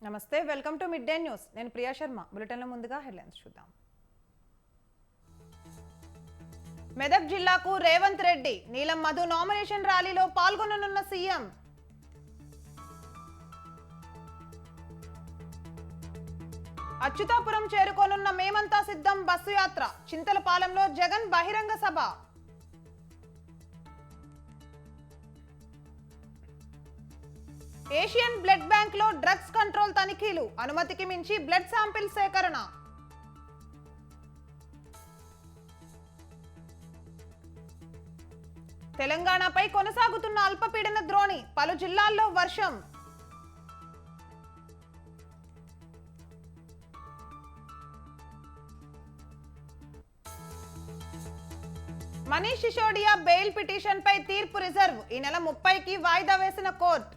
నమస్తే, welcome to mid day news. నేను ప్రియా శర్మ. బులెటిన్లో ముందుగా హెడ్లైన్స్ చూద్దాం. మెదక్ జిల్లాకు రేవంత్ రెడ్డి, నీలం మధు నామినేషన్ ర్యాలీలో పాల్గొననున్న సీఎం. అచ్యుతాపురం చేరుకోనున్న మేమంతా సిద్ధం బస్సు యాత్ర, చింతలపాలెంలో జగన్ బహిరంగ సభ. ఏషియన్ బ్లడ్ బ్యాంక్ లో డ్రగ్స్ కంట్రోల్ తనిఖీలు, అనుమతికి మించి బ్లడ్ శాంపిల్ సేకరణ. తెలంగాణపై కొనసాగుతున్న అల్పపీడన ద్రోణి, పలు జిల్లాల్లో వర్షం. మనీష్ సిసోడియా బెయిల్ పిటిషన్ పై తీర్పు రిజర్వ్, ఈ నెల 30కి వాయిదా వేసిన కోర్టు.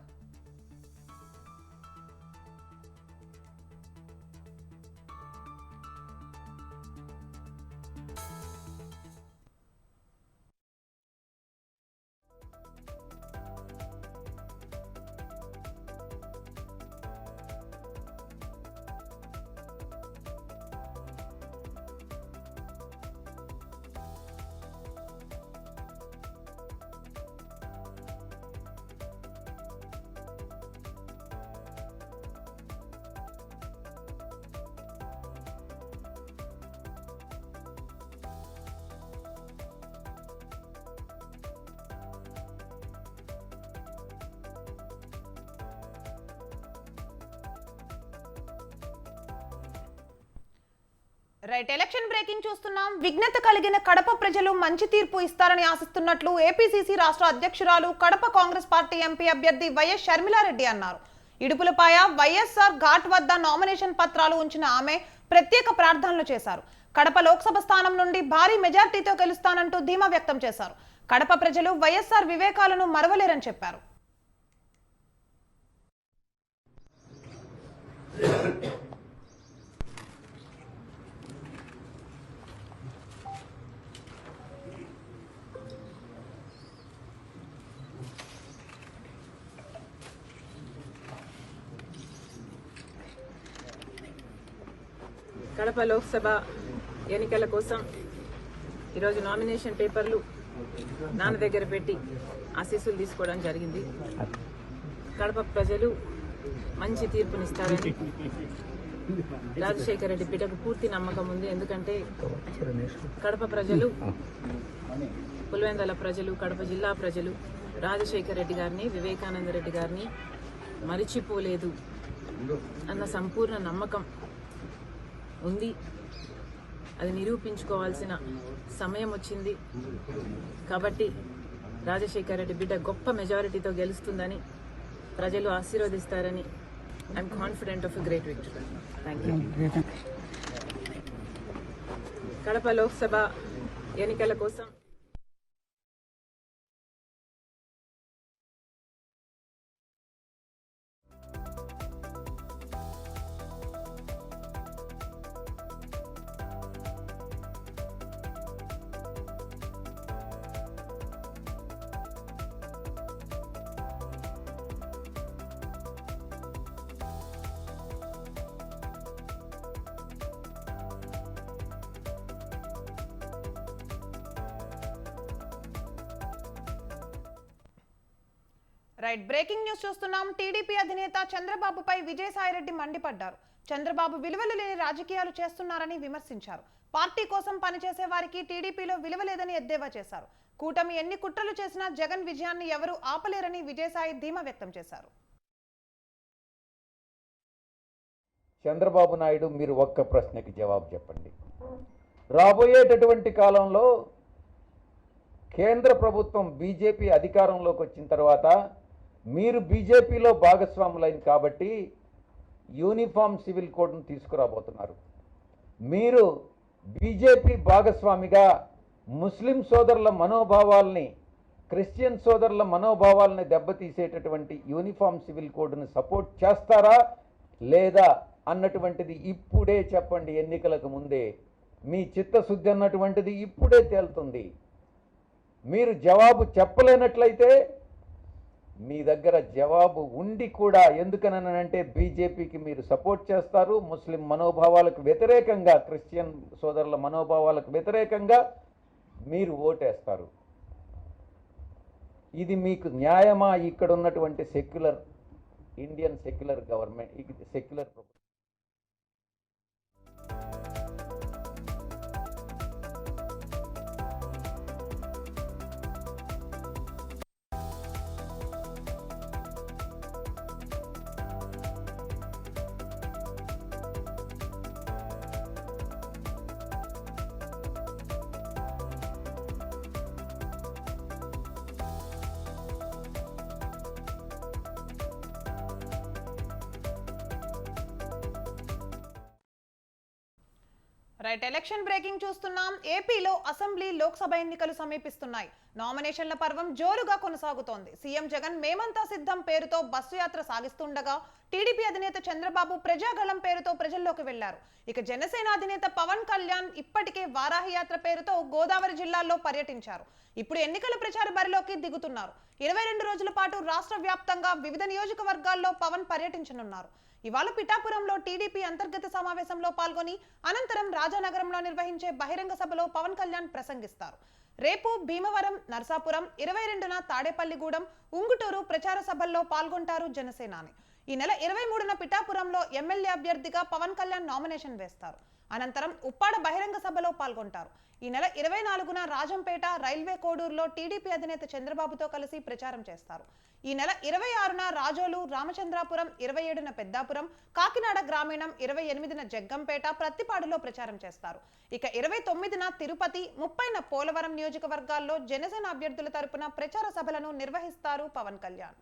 రైట్, ఎలక్షన్ బ్రేకింగ్ చూస్తున్నాం. విఘ్నత కలిగిన కడప ప్రజలు మంచి తీర్పు ఇస్తారని ఆశిస్తున్నట్లు ఏపీసీసీ రాష్ట్ర అధ్యక్షురాలు, కడప కాంగ్రెస్ పార్టీ ఎంపీ అభ్యర్థి వైఎస్ షర్మిలారెడ్డి అన్నారు. ఇడుపులపాయ వైఎస్ఆర్ ఘాట్ వద్ద నామినేషన్ పత్రాలు ఉంచిన ఆమె ప్రత్యేక ప్రార్థనలు చేశారు. కడప లోక్సభ స్థానం నుండి భారీ మెజార్టీతో గెలుస్తానంటూ ధీమా వ్యక్తం చేశారు. కడప ప్రజలు వైఎస్ఆర్ వివేకాలను మరవలేరని చెప్పారు. కడప లోక్సభ ఎన్నికల కోసం ఈరోజు నామినేషన్ పేపర్లు నాన్న దగ్గర పెట్టి ఆశీస్సులు తీసుకోవడం జరిగింది. కడప ప్రజలు మంచి తీర్పునిస్తారని రాజశేఖర రెడ్డి బిడ్డకు పూర్తి నమ్మకం ఉంది. ఎందుకంటే కడప ప్రజలు, పులివెందుల ప్రజలు, కడప జిల్లా ప్రజలు రాజశేఖర రెడ్డి గారిని, వివేకానంద రెడ్డి గారిని మరిచిపోలేదు అన్న సంపూర్ణ నమ్మకం ఉంది. అది నిరూపించుకోవాల్సిన సమయం వచ్చింది. కాబట్టి రాజశేఖర రెడ్డి బిడ్డ గొప్ప మెజారిటీతో గెలుస్తుందని ప్రజలు ఆశీర్వదిస్తారని I'm confident of a great victory. Thank you. Kadapa Lok Sabha ఎన్నికల కోసం రైట్, బ్రేకింగ్ న్యూస్ చూస్తున్నాం. టీడీపీ అధినేత చంద్రబాబుపై విజయసాయిరెడ్డి మండిపడ్డారు. చంద్రబాబు విలువలు లేని రాజకీయాలు చేస్తున్నారని విమర్శించారు. పార్టీ కోసం పనిచేసే వారికి టీడీపీలో విలువ లేదని ఎద్దేవా చేశారు. కూటమి ఎన్ని కుట్రలు చేసినా జగన్ విజయాన్ని ఎవరూ ఆపలేరని విజయసాయి ధీమా వ్యక్తం చేశారు. చంద్రబాబు నాయుడు, మీరు ఒక్క ప్రశ్నకి జవాబు చెప్పండి. రాబోయేటటువంటి కాలంలో కేంద్ర ప్రభుత్వం బీజేపీ అధికారంలోకి వచ్చిన తర్వాత మీరు బీజేపీలో భాగస్వాములైన కాబట్టి యూనిఫామ్ సివిల్ కోడ్ను తీసుకురాబోతున్నారు. మీరు బీజేపీ భాగస్వామిగా ముస్లిం సోదరుల మనోభావాల్ని, క్రిస్టియన్ సోదరుల మనోభావాలని దెబ్బతీసేటటువంటి యూనిఫామ్ సివిల్ కోడ్ను సపోర్ట్ చేస్తారా లేదా అన్నటువంటిది ఇప్పుడే చెప్పండి. ఎన్నికలకు ముందే మీ చిత్తశుద్ధి అన్నటువంటిది ఇప్పుడే తేలుతుంది. మీరు జవాబు చెప్పలేనట్లయితే మీ దగ్గర జవాబు ఉండి కూడా ఎందుకనంటే బీజేపీకి మీరు సపోర్ట్ చేస్తారు, ముస్లిం మనోభావాలకు వ్యతిరేకంగా, క్రిస్టియన్ సోదరుల మనోభావాలకు వ్యతిరేకంగా మీరు ఓటేస్తారు. ఇది మీకు న్యాయమా? ఇక్కడ ఉన్నటువంటి secular Indian secular government, secular right, election breaking చూస్తున్నాం. ఏపీలో అసెంబ్లీ, లోక్సభ ఎన్నికలు సమీపిస్తున్నాయి. నామినేషన్ల పర్వం జోరుగా కొనసాగుతోంది. సీఎం జగన్ మేమంతా సిద్ధం పేరుతో బస్సు యాత్ర సాగిస్తుండగా టీడీపీ అధినేత చంద్రబాబు ప్రజాగళం పేరుతో ప్రజల్లోకి వెళ్లారు. ఇక జనసేన అధినేత పవన్ కళ్యాణ్ ఇప్పటికే వారాహి యాత్ర పేరుతో గోదావరి జిల్లాల్లో పర్యటించారు. ఇప్పుడు ఎన్నికల ప్రచార బరిలోకి దిగుతున్నారు. 22 రోజుల పాటు రాష్ట్ర వ్యాప్తంగా వివిధ నియోజకవర్గాల్లో పవన్ పర్యటించనున్నారు. ఇవాళ పిఠాపురంలో టీడీపీ అంతర్గత సమావేశంలో పాల్గొని అనంతరం రాజానగరంలో నిర్వహించే బహిరంగ సభలో పవన్ కళ్యాణ్ ప్రసంగిస్తారు. రేపు భీమవరం, నర్సాపురం, 22న తాడేపల్లిగూడెం, ఉంగుటూరు ప్రచార సభల్లో పాల్గొంటారు జనసేనాని. ఈ నెల 23న పిఠాపురంలో ఎమ్మెల్యే అభ్యర్థిగా పవన్ కళ్యాణ్ నామినేషన్ వేస్తారు. అనంతరం ఉప్పాడ బహిరంగ సభలో పాల్గొంటారు. ఈ నెల 24న రాజంపేట, రైల్వే కోడూరులో టీడీపీ అధినేత చంద్రబాబుతో కలిసి ప్రచారం చేస్తారు. ఈ నెల 26న రాజోలు, రామచంద్రాపురం, 27న పెద్దాపురం, కాకినాడ గ్రామీణం, 28న జగ్గంపేట, ప్రత్తిపాడులో ప్రచారం చేస్తారు. ఇక 29న తిరుపతి, 30న పోలవరం నియోజకవర్గాల్లో జనసేన అభ్యర్థుల తరపున ప్రచార సభలను నిర్వహిస్తారు పవన్ కళ్యాణ్.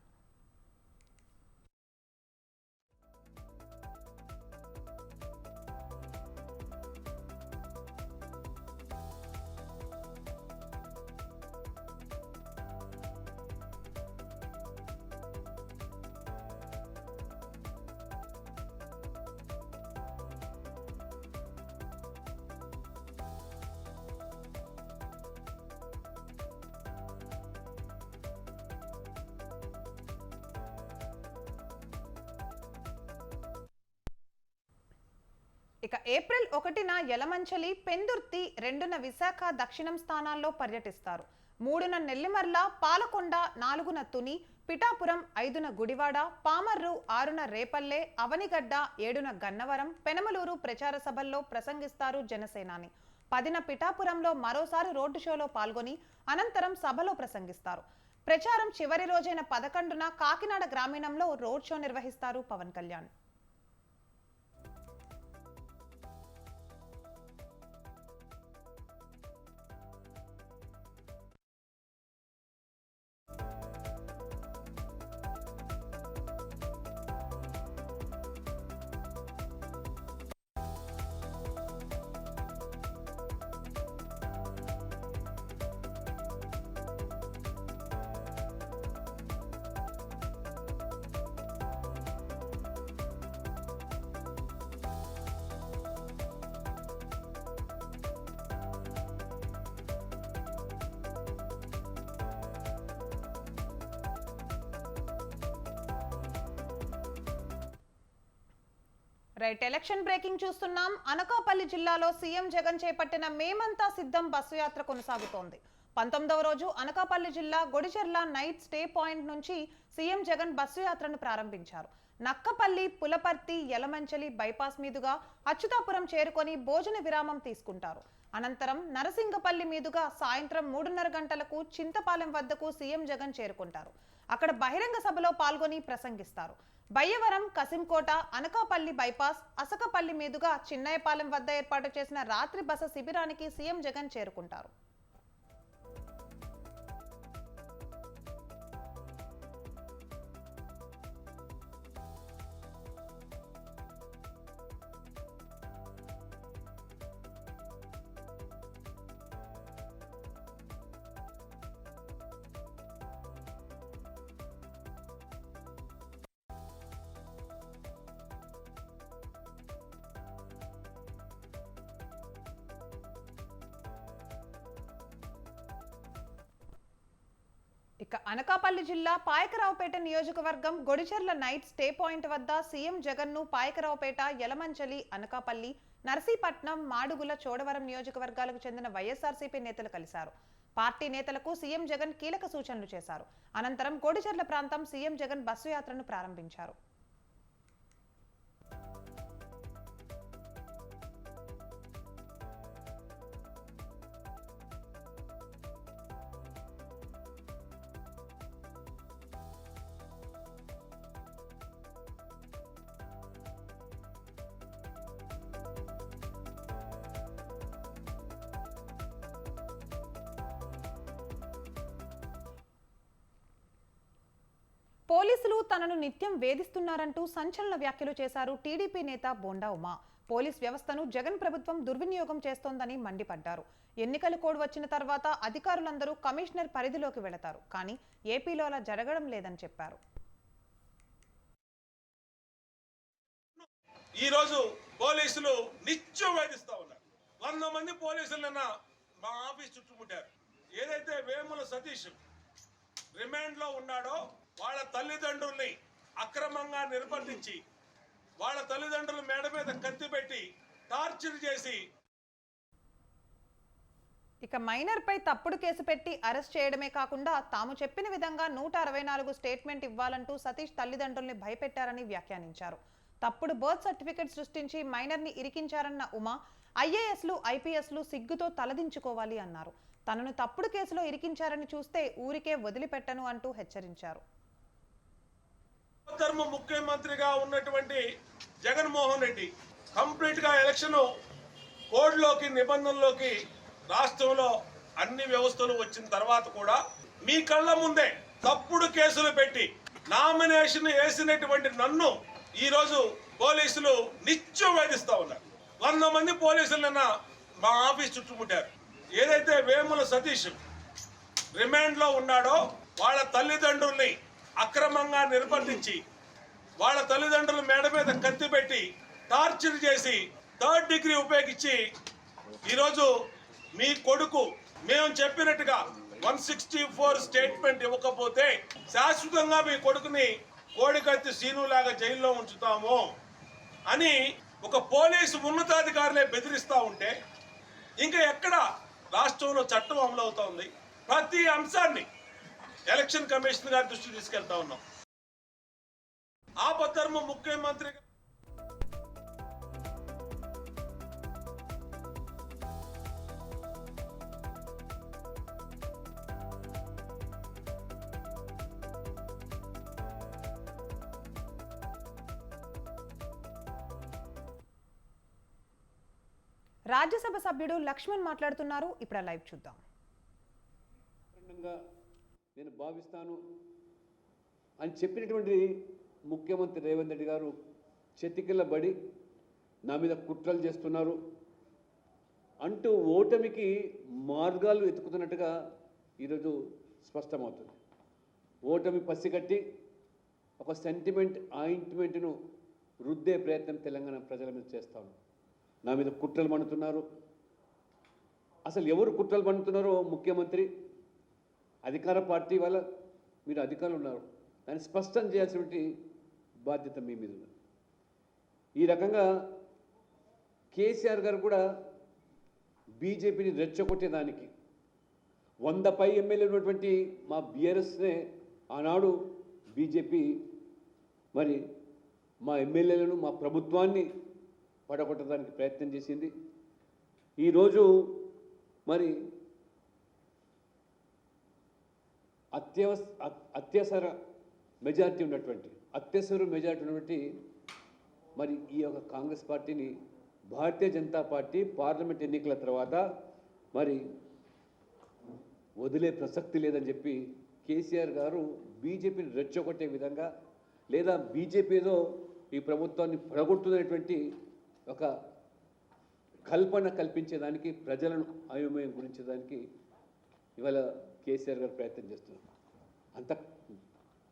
ఇక ఏప్రిల్ 1న యలమంచలి, పెందుర్తి, 2న విశాఖ దక్షిణం స్థానాల్లో పర్యటిస్తారు. 3న నెల్లిమర్ల, పాలకొండ, 4న తుని, పిఠాపురం, 5న గుడివాడ, పామర్రు, 6న రేపల్లె, అవనిగడ్డ, 7న గన్నవరం, పెనమలూరు ప్రచార సభల్లో ప్రసంగిస్తారు జనసేనాని. 10న పిఠాపురంలో మరోసారి రోడ్డు షోలో పాల్గొని అనంతరం సభలో ప్రసంగిస్తారు. ప్రచారం చివరి రోజైన 11న కాకినాడ గ్రామీణంలో రోడ్ షో నిర్వహిస్తారు Pawan Kalyan. Right, election breaking చూస్తున్నాం. అనకాపల్లి జిల్లాలో సీఎం జగన్ చేపట్టిన మేమంతా సిద్ధం బస్సు యాత్ర కొనసాగుతోంది. 19వ రోజు అనకాపల్లి జిల్లా గొడిచెర్ల నైట్ స్టే పాయింట్ నుంచి సీఎం జగన్ బస్సు యాత్రను ప్రారంభించారు. నక్కపల్లి, పులపర్తి, యలమంచలి బైపాస్ మీదుగా అచ్యుతాపురం చేరుకొని భోజన విరామం తీసుకుంటారు. అనంతరం నరసింగపల్లి మీదుగా సాయంత్రం 3:30 గంటలకు చింతపాలెం వద్దకు సీఎం జగన్ చేరుకుంటారు. అక్కడ బహిరంగ సభలో పాల్గొని ప్రసంగిస్తారు. బయ్యవరం, కసింకోట, అనకాపల్లి బైపాస్, అసకపల్లి మీదుగా చిన్నయపాలెం వద్ద ఏర్పాటు చేసిన రాత్రి బస శిబిరానికి సీఎం జగన్ చేరుకుంటారు. ఇక అనకాపల్లి జిల్లా పాయకరావుపేట నియోజకవర్గం గొడిచెర్ల నైట్ స్టే పాయింట్ వద్ద సీఎం జగన్ ను పాయకరావుపేట, యలమంచలి, అనకాపల్లి, నర్సీపట్నం, మాడుగుల, చోడవరం నియోజకవర్గాలకు చెందిన వైఎస్ఆర్సీపీ నేతలు కలిశారు. పార్టీ నేతలకు సీఎం జగన్ కీలక సూచనలు చేశారు. అనంతరం గొడిచెర్ల ప్రాంతం సీఎం జగన్ బస్సు యాత్రను ప్రారంభించారు. పోలీసులు తనను నిత్యం వేధిస్తున్నారంటూ సంచలన వ్యాఖ్యలు చేశారు టీడీపీ నేత బోండా ఉమా. పోలీస్ వ్యవస్థను జగన్ ప్రభుత్వం దుర్వినియోగం చేస్తోందని మండిపడ్డారు. ఎన్నికల కోడ్ వచ్చిన తర్వాత అధికారులందరూ కమిషనర్ పరిధిలోకి వెళతారు, కానీ ఏపీలో అలా జరగడం లేదని చెప్పారు. ఈ రోజు పోలీసులు నిత్యం వేధిస్తా ఉన్నారు. 100 మంది పోలీసులు నిన్న మా ఆఫీస్ చుట్టుముట్టారు. ఏదైతే వేముల సతీష్ రిమాండ్ లో ఉన్నాడో వాళ్ళ తల్లిదండ్రుల్ని అక్రమంగా నిర్బంధించి వాళ్ళ తల్లిదండ్రుల మేడ మీద కత్తి పెట్టి టార్చర్ చేసి ఇక మైనర్ పై తప్పుడు కేసు పెట్టి అరెస్ట్ చేయడమే కాకుండా తాము చెప్పిన విధంగా 164 స్టేట్మెంట్ ఇవ్వాలంటూ సతీష్ తల్లిదండ్రుల్ని భయపెట్టారని వ్యాఖ్యానించారు. తప్పుడు బర్త్ సర్టిఫికెట్ సృష్టించి మైనర్ ని ఇరికించారన్న ఉమా, ఐఏఎస్లు, ఐపీఎస్లు సిగ్గుతో తలదించుకోవాలి అన్నారు. తనను తప్పుడు కేసులో ఇరికించారని చూస్తే ఊరికే వదిలిపెట్టను అంటూ హెచ్చరించారు. ధర్మ ముఖ్యమంత్రిగా ఉన్నటువంటి జగన్మోహన్ రెడ్డి కంప్లీట్ గా ఎలక్షన్ కోడ్లోకి, నిబంధనలోకి రాష్ట్రంలో అన్ని వ్యవస్థలు వచ్చిన తర్వాత కూడా మీ కళ్ళ ముందే తప్పుడు కేసులు పెట్టి నామినేషన్ వేసినటువంటి నన్ను ఈ రోజు పోలీసులు నిత్యం వేధిస్తా ఉన్నారు. 100 మంది పోలీసులు నిన్న మా ఆఫీస్ చుట్టుముట్టారు. ఏదైతే వేముల సతీష్ రిమాండ్ లో ఉన్నాడో వాళ్ళ తల్లిదండ్రుల్ని అక్రమంగా నిర్బంధించి వాళ్ళ తల్లిదండ్రుల మేడ మీద కత్తి పెట్టి టార్చర్ చేసి 3rd డిగ్రీ ఉపయోగించి ఈరోజు మీ కొడుకు మేము చెప్పినట్టుగా 164 స్టేట్మెంట్ ఇవ్వకపోతే శాశ్వతంగా మీ కొడుకుని కోడికత్తి సీనులాగా జైల్లో ఉంచుతాము అని ఒక పోలీసు ఉన్నతాధికారులే బెదిరిస్తూ ఉంటే ఇంకా ఎక్కడ రాష్ట్రంలో చట్టం అమలు అవుతోంది? ప్రతి అంశాన్ని ఎలక్షన్ కమిషన్ గారి దృష్టికి తీసుకెళ్తా ఉన్నాం. ఆపద్ధర్మ ముఖ్యమంత్రి రాజ్యసభ సభ్యుడు లక్ష్మణ్ మాట్లాడుతున్నారు. ఇప్పుడు లైవ్ చూద్దాం. నేను భావిస్తాను అని చెప్పినటువంటి ముఖ్యమంత్రి రేవంత్ రెడ్డి గారు చెతికిల్లబడి నా మీద కుట్రలు చేస్తున్నారు అంటూ ఓటమికి మార్గాలు వెతుకుతున్నట్టుగా ఈరోజు స్పష్టమవుతుంది. ఓటమి పసిగట్టి ఒక సెంటిమెంట్ ఆయింట్మెంట్ను రుద్దే ప్రయత్నం తెలంగాణ ప్రజల మీద చేస్తాను. నా మీద కుట్రలు పండుతున్నారు. అసలు ఎవరు కుట్రలు పండుతున్నారో ముఖ్యమంత్రి, అధికార పార్టీ వల్ల మీరు అధికారులు ఉన్నారు, దాన్ని స్పష్టం చేయాల్సినటువంటి బాధ్యత మీ మీద ఉంది. ఈ రకంగా కేసీఆర్ గారు కూడా బీజేపీని రెచ్చగొట్టేదానికి 100 పై ఎమ్మెల్యే ఉన్నటువంటి మా బీఆర్ఎస్నే ఆనాడు బీజేపీ మరి మా ఎమ్మెల్యేలను, మా ప్రభుత్వాన్ని పడగొట్టడానికి ప్రయత్నం చేసింది. ఈరోజు మరి అత్యవసర మెజారిటీ ఉన్నటువంటి మరి ఈ యొక్క కాంగ్రెస్ పార్టీని భారతీయ జనతా పార్టీ పార్లమెంట్ ఎన్నికల తర్వాత మరి వదిలే ప్రసక్తి లేదని చెప్పి కేసీఆర్ గారు బీజేపీని రెచ్చగొట్టే విధంగా, లేదా బీజేపీ ఏదో ఈ ప్రభుత్వాన్ని పడగొట్టుతున్నటువంటి ఒక కల్పన కల్పించేదానికి, ప్రజలను అయోమయం గురించేదానికి ఇవాళ కేసీఆర్ గారు ప్రయత్నం చేస్తున్నారు.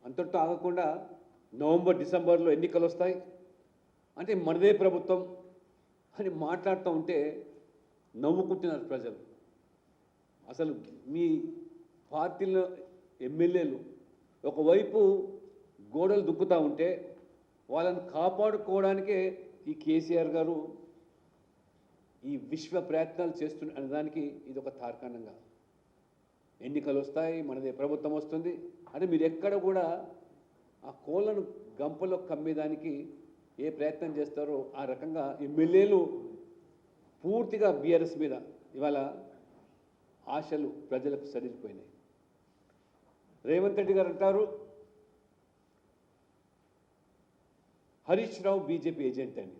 అంతటితో ఆగకుండా నవంబర్, డిసెంబర్లో ఎన్నికలు వస్తాయి అంటే మనదే ప్రభుత్వం అని మాట్లాడుతూ ఉంటే నవ్వుకుంటున్నారు ప్రజలు. అసలు మీ పార్టీలో ఎమ్మెల్యేలు ఒకవైపు గోడలు దుక్కుతూ ఉంటే వాళ్ళని కాపాడుకోవడానికే ఈ కేసీఆర్ గారు ఈ విశ్వ ప్రయత్నాలు చేస్తున్న అనడానికి ఇది ఒక తార్కాణంగా. ఎన్నికలు వస్తాయి, మనదే ప్రభుత్వం వస్తుంది అని మీరు ఎక్కడ కూడా ఆ కోళ్ళను గంపలో కమ్మేదానికి ఏ ప్రయత్నం చేస్తారో ఆ రకంగా ఎమ్మెల్యేలు పూర్తిగా బీఆర్ఎస్ మీద ఇవాళ ఆశలు ప్రజలకు సరిపోయినాయి. రేవంత్ రెడ్డి గారు అంటారు హరీష్ రావు బీజేపీ ఏజెంట్ అని.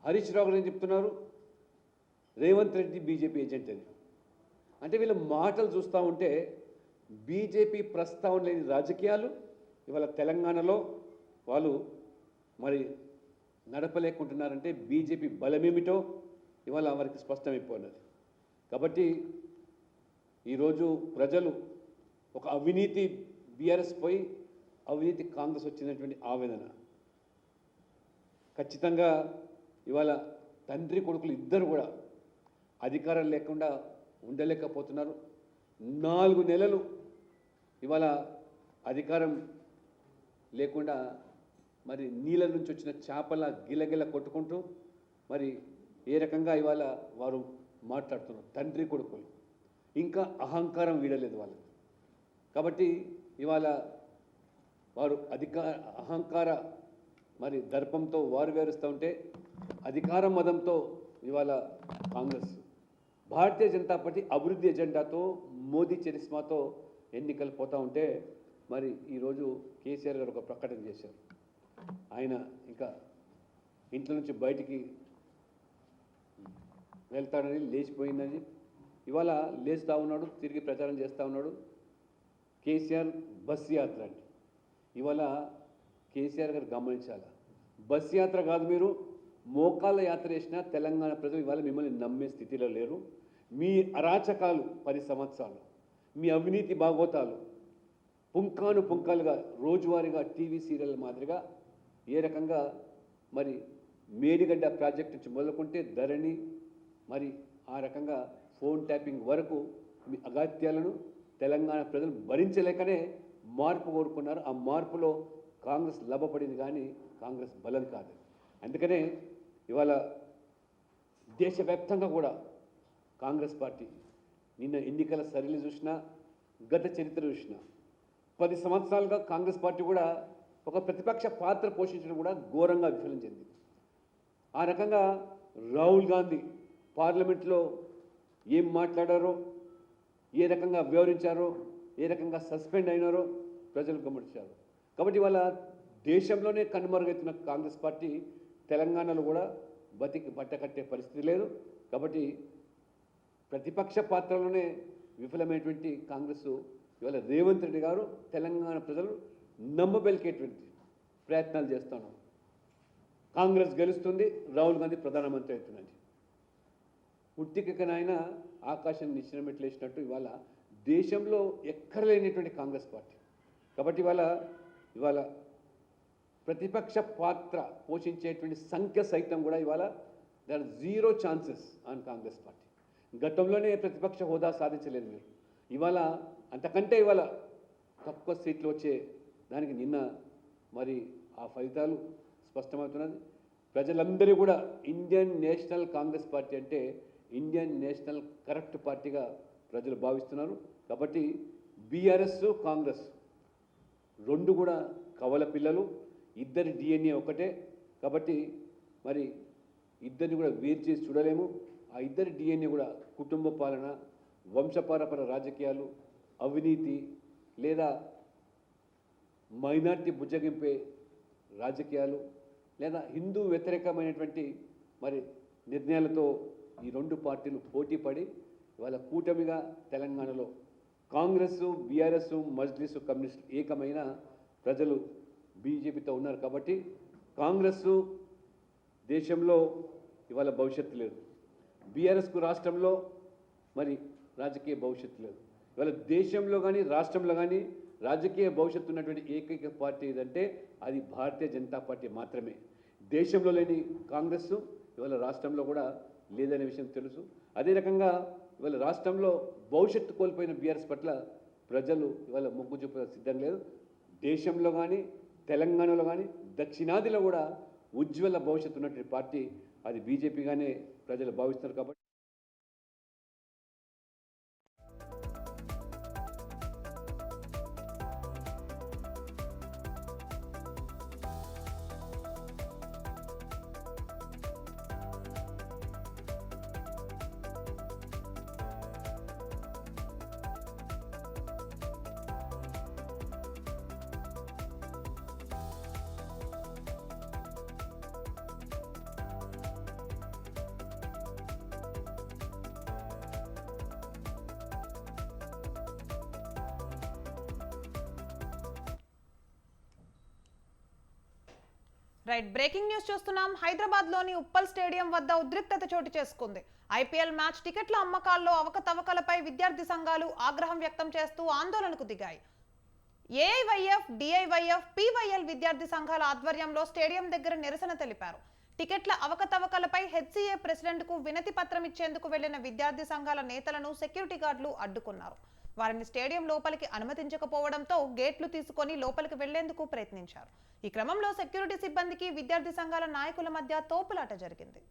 హరీష్ రావు గారు ఏం చెప్తున్నారు, రేవంత్ రెడ్డి బీజేపీ ఏజెంట్ అని. అంటే వీళ్ళ మాటలు చూస్తూ ఉంటే బీజేపీ ప్రస్తావన లేని రాజకీయాలు ఇవాళ తెలంగాణలో వాళ్ళు మరి నడపలేకుంటున్నారంటే బీజేపీ బలమేమిటో ఇవాళ వారికి స్పష్టమైపోయినది. కాబట్టి ఈరోజు ప్రజలు ఒక అవినీతి బీఆర్ఎస్ పోయి అవినీతి కాంగ్రెస్ వచ్చినటువంటి ఆవేదన ఖచ్చితంగా ఇవాళ తండ్రి కొడుకులు ఇద్దరు కూడా అధికారం లేకుండా ఉండలేకపోతున్నారు. 4 నెలలు ఇవాళ అధికారం లేకుండా మరి నీళ్ళ నుంచి వచ్చిన చేపల గిలగిల కొట్టుకుంటూ మరి ఏ రకంగా ఇవాళ వారు మాట్లాడుతున్నారు. తండ్రి కొడుకులు ఇంకా అహంకారం వీడలేదు వాళ్ళకి. కాబట్టి ఇవాళ వారు అహంకార మరి దర్పంతో వారు వేరుస్తూ ఉంటే అధికార మదంతో ఇవాళ కాంగ్రెస్ భారతీయ జనతా పార్టీ అభివృద్ధి ఎజెండాతో మోదీ చరిస్మాతో ఎన్నికలు పోతూ ఉంటే మరి ఈరోజు కేసీఆర్ గారు ఒక ప్రకటన చేశారు. ఆయన ఇంకా ఇంట్లో నుంచి బయటికి వెళ్తాడని లేచిపోయిందని ఇవాళ లేస్తూ ఉన్నాడు, తిరిగి ప్రచారం చేస్తూ ఉన్నాడు. కేసీఆర్ బస్ యాత్ర అండి. ఇవాళ కేసీఆర్ గారు గమనించాలి, బస్ యాత్ర కాదు, మీరు మోకాళ్ళ యాత్ర చేసిన తెలంగాణ ప్రజలు ఇవాళ మిమ్మల్ని నమ్మే స్థితిలో లేరు. మీ అరాచకాలు 10 సంవత్సరాలు, మీ అవినీతి భాగోతాలు పుంకాలుగా రోజువారీగా టీవీ సీరియల్ మాదిరిగా ఏ రకంగా మరి మేడిగడ్డ ప్రాజెక్ట్ నుంచి మొదలుకుంటే ధరణి మరి ఆ రకంగా ఫోన్ ట్యాపింగ్ వరకు మీ అగాత్యాలను తెలంగాణ ప్రజలు భరించలేకనే మార్పు కోరుకున్నారు. ఆ మార్పులో కాంగ్రెస్ లాభపడింది కానీ కాంగ్రెస్ బలం కాదు. అందుకనే ఇవాళ దేశవ్యాప్తంగా కూడా కాంగ్రెస్ పార్టీ నిన్న ఎన్నికల సరళి చూసినా గత చరిత్ర చూసినా 10 సంవత్సరాలుగా కాంగ్రెస్ పార్టీ కూడా ఒక ప్రతిపక్ష పాత్ర పోషించడం కూడా ఘోరంగా విఫలం చెందింది. ఆ రకంగా రాహుల్ గాంధీ పార్లమెంట్లో ఏం మాట్లాడారో, ఏ రకంగా వివరించారో, ఏ రకంగా సస్పెండ్ అయినారో ప్రజలు గమనించారు. కాబట్టి వాళ్ళ దేశంలోనే కనుమరుగైతున్న కాంగ్రెస్ పార్టీ తెలంగాణలో కూడా బట్టకట్టే పరిస్థితి లేదు. కాబట్టి ప్రతిపక్ష పాత్రలోనే విఫలమైనటువంటి కాంగ్రెస్ ఇవాళ రేవంత్ రెడ్డి గారు తెలంగాణ ప్రజలు నమ్మబెలికేటువంటి ప్రయత్నాలు చేస్తున్నాం. కాంగ్రెస్ గెలుస్తుంది, రాహుల్ గాంధీ ప్రధానమంత్రి అవుతుందండి. ఉట్టికనైనా ఆకాశం నిచ్చెన మెట్లేసినట్టు ఇవాళ దేశంలో ఎక్కడ లేనటువంటి కాంగ్రెస్ పార్టీ. కాబట్టి ఇవాళ ప్రతిపక్ష పాత్ర పోషించేటువంటి సంఖ్య సైతం కూడా ఇవాళ there are 0 chances on Congress party. గతంలోనే ప్రతిపక్ష హోదా సాధించలేదు మీరు. ఇవాళ అంతకంటే ఇవాళ తక్కువ సీట్లు వచ్చే దానికి నిన్న మరి ఆ ఫలితాలు స్పష్టమవుతున్నది. ప్రజలందరూ కూడా ఇండియన్ నేషనల్ కాంగ్రెస్ పార్టీ అంటే ఇండియన్ నేషనల్ కరప్ట్ పార్టీగా ప్రజలు భావిస్తున్నారు. కాబట్టి బీఆర్ఎస్ కాంగ్రెస్ రెండు కూడా కవల పిల్లలు, ఇద్దరి డిఎన్ఏ ఒకటే. కాబట్టి మరి ఇద్దరిని కూడా వేరు చేసి చూడలేము. ఆ ఇద్దరి డిఎన్ఏ కూడా కుటుంబ పాలన, వంశపారపర రాజకీయాలు, అవినీతి లేదా మైనార్టీ బుజ్జగింపే రాజకీయాలు లేదా హిందూ వ్యతిరేకమైనటువంటి మరి నిర్ణయాలతో ఈ రెండు పార్టీలు పోటీపడి ఇవాళ కూటమిగా తెలంగాణలో కాంగ్రెస్, బీఆర్ఎస్, మజ్లిస్, కమ్యూనిస్ట్ ఏకమైన ప్రజలు బీజేపీతో ఉన్నారు. కాబట్టి కాంగ్రెస్ దేశంలో ఇవాళ భవిష్యత్తు లేదు, బీఆర్ఎస్కు రాష్ట్రంలో మరి రాజకీయ భవిష్యత్తు లేదు. ఇవాళ దేశంలో కానీ రాష్ట్రంలో కానీ రాజకీయ భవిష్యత్తు ఉన్నటువంటి ఏకైక పార్టీ ఏదంటే అది భారతీయ జనతా పార్టీ మాత్రమే. దేశంలో లేని కాంగ్రెస్ ఇవాళ రాష్ట్రంలో కూడా లేదనే విషయం తెలుసు. అదే రకంగా ఇవాళ రాష్ట్రంలో భవిష్యత్తు కోల్పోయిన బీఆర్ఎస్ పట్ల ప్రజలు ఇవాళ మొగ్గు చూప సిద్ధం లేదు. దేశంలో కానీ తెలంగాణలో కానీ దక్షిణాదిలో కూడా ఉజ్వల భవిష్యత్తు ఉన్నటువంటి పార్టీ అది బీజేపీగానే ప్రజలు భావిస్తున్నారు. కాబట్టి రైట్, బ్రేకింగ్ న్యూస్ చూస్తున్నాం. హైదరాబాద్ లోని ఉప్పల్ స్టేడియం వద్ద ఉద్రిక్తత చోటు చేసుకుంది. ఐపీఎల్ మ్యాచ్ టికెట్ల అమ్మకాల్లో అవకతవకలపై విద్యార్థి సంఘాలు ఆగ్రహం వ్యక్తం చేస్తూ ఆందోళనకు దిగాయి. ఏఐవైఎఫ్, డిఐవైఎఫ్, పీవైఎల్ విద్యార్థి సంఘాల ఆధ్వర్యంలో స్టేడియం దగ్గర నిరసన తెలిపారు. టికెట్ల అవకతవకలపై హెచ్సీఏ ప్రెసిడెంట్ కు వినతి పత్రం ఇచ్చేందుకు వెళ్లిన విద్యార్థి సంఘాల నేతలను సెక్యూరిటీ గార్డులు అడ్డుకున్నారు. వారిని స్టేడియం లోపలికి అనుమతించకపోవడంతో గేట్లు తీసుకొని లోపలికి వెళ్లేందుకు ప్రయత్నించారు. ఈ క్రమంలో సెక్యూరిటీ సిబ్బందికి విద్యార్థి సంఘాల నాయకుల మధ్య తోపులాట జరిగింది.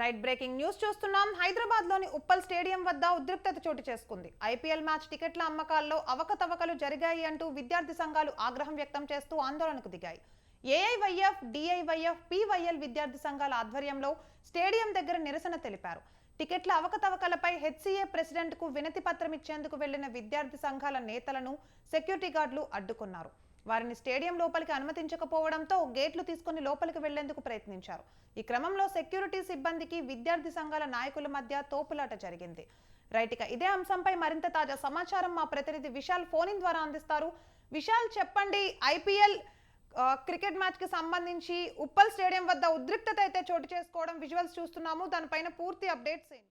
రైట్, బ్రేకింగ్ న్యూస్ చూస్తున్నాం. హైదరాబాద్ లోని ఉప్పల్ స్టేడియం వద్ద ఉద్రిక్తత చోటు చేసుకుంది. ఐపీఎల్ మ్యాచ్ టికెట్ల అమ్మకాల్లో అవకతవకలు జరిగాయి అంటూ విద్యార్థి సంఘాలు ఆగ్రహం వ్యక్తం చేస్తూ ఆందోళనకు దిగాయి. ఏఐవైఎఫ్, డిఐవైఎఫ్, పీవైఎల్ విద్యార్థి సంఘాల ఆధ్వర్యంలో స్టేడియం దగ్గర నిరసన తెలిపారు. టికెట్ల అవకతవకలపై హెచ్సీఏ ప్రెసిడెంట్ కు వినతి పత్రం ఇచ్చేందుకు వెళ్లిన విద్యార్థి సంఘాల నేతలను సెక్యూరిటీ గార్డులు అడ్డుకున్నారు. వారిని స్టేడియం లోపలికి అనుమతించకపోవడంతో గేట్లు తీసుకుని లోపలికి వెళ్లేందుకు ప్రయత్నించారు. ఈ క్రమంలో సెక్యూరిటీ సిబ్బందికి విద్యార్థి సంఘాల నాయకుల మధ్య తోపులాట జరిగింది. రైట్, ఇక ఇదే అంశంపై మరింత తాజా సమాచారం మా ప్రతినిధి విశాల్ ఫోన్ ఇన్ ద్వారా అందిస్తారు. విశాల్, చెప్పండి, ఐపీఎల్ క్రికెట్ మ్యాచ్ కి సంబంధించి ఉప్పల్ స్టేడియం వద్ద ఉద్రిక్తత అయితే చోటు చేసుకోవడం విజువల్స్ చూస్తున్నాము. దానిపైన పూర్తి అప్డేట్స్ ఏంటి?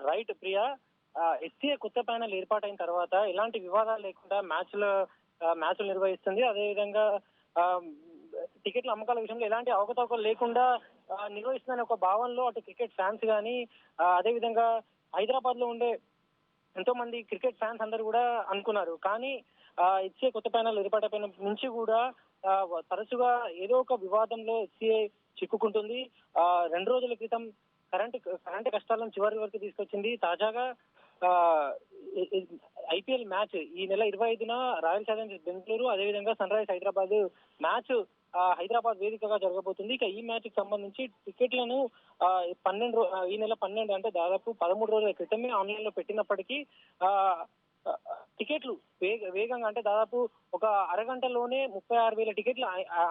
రైట్ ప్రియా, హెచ్సీఏ కొత్త ప్యానెల్ ఏర్పాటైన తర్వాత ఎలాంటి వివాదాలు లేకుండా మ్యాచ్లు నిర్వహిస్తుంది. అదేవిధంగా టికెట్ల అమ్మకాల విషయంలో ఎలాంటి అవకతవకలు లేకుండా నిర్వహిస్తుందనే ఒక భావనలో అటు క్రికెట్ ఫ్యాన్స్ కానీ అదేవిధంగా హైదరాబాద్ లో ఉండే ఎంతో మంది క్రికెట్ ఫ్యాన్స్ అందరూ కూడా అనుకున్నారు. కానీ హెచ్సీఏ కొత్త ప్యానెల్ ఏర్పాటైన నుంచి కూడా తరచుగా ఏదో ఒక వివాదంలో హెచ్సీఏ చిక్కుకుంటుంది. 2 రోజుల క్రితం కరెంటు కష్టాలను చివరి వరకు తీసుకొచ్చింది. తాజాగా ఐపీఎల్ మ్యాచ్ ఈ నెల 25న రాయల్ ఛాలెంజర్స్ బెంగళూరు అదేవిధంగా Sunrisers Hyderabad match Hyderabad వేదికగా జరగబోతుంది. ఇక ఈ మ్యాచ్ కి సంబంధించి టికెట్లను ఈ నెల 12 అంటే దాదాపు 13 రోజుల క్రితమే ఆన్లైన్ లో పెట్టినప్పటికీ టికెట్లు వేగంగా అంటే దాదాపు ఒక అరగంటలోనే 36,000 టికెట్లు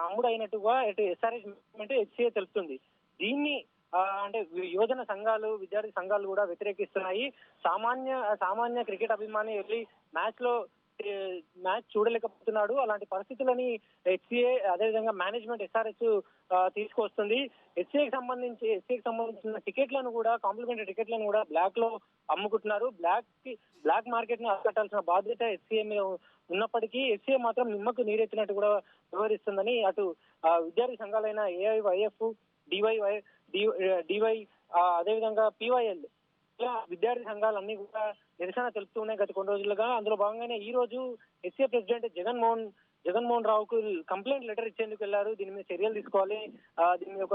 అమ్ముడైనట్టుగా ఎస్ఆర్హెచ్ హెచ్సీఏ తెలుపుతుంది. దీన్ని అంటే యువజన సంఘాలు, విద్యార్థి సంఘాలు కూడా వ్యతిరేకిస్తున్నాయి. సామాన్య క్రికెట్ అభిమాని వెళ్ళి మ్యాచ్ చూడలేకపోతున్నాడు. అలాంటి పరిస్థితులని హెచ్సీఏ అదేవిధంగా మేనేజ్మెంట్ ఎస్ఆర్హెచ్ తీసుకొస్తుంది. హెచ్సీఏకి సంబంధించిన టికెట్లను కూడా, కాంప్లిమెంటరీ టికెట్లను కూడా బ్లాక్ లో అమ్ముకుంటున్నారు. బ్లాక్ మార్కెట్ ని అరికట్టాల్సిన బాధ్యత హెచ్సీఏ మీద ఉన్నప్పటికీ హెచ్సీఏ మాత్రం నిమ్మకు నీరెత్తినట్టు కూడా వ్యవహరిస్తుందని అటు విద్యార్థి సంఘాలైన ఏఐవైఎఫ్, డివై అదేవిధంగా పీవైఎల్ ఇలా విద్యార్థి సంఘాలన్నీ కూడా నిరసన తెలుపుతూనే గత కొన్ని రోజులుగా. అందులో భాగంగానే ఈ రోజు హెచ్సీఏ ప్రెసిడెంట్ జగన్మోహన్ రావుకు కంప్లైంట్ లెటర్ ఇచ్చేందుకు వెళ్లారు. దీని మీద చర్యలు తీసుకోవాలి, దీని మీద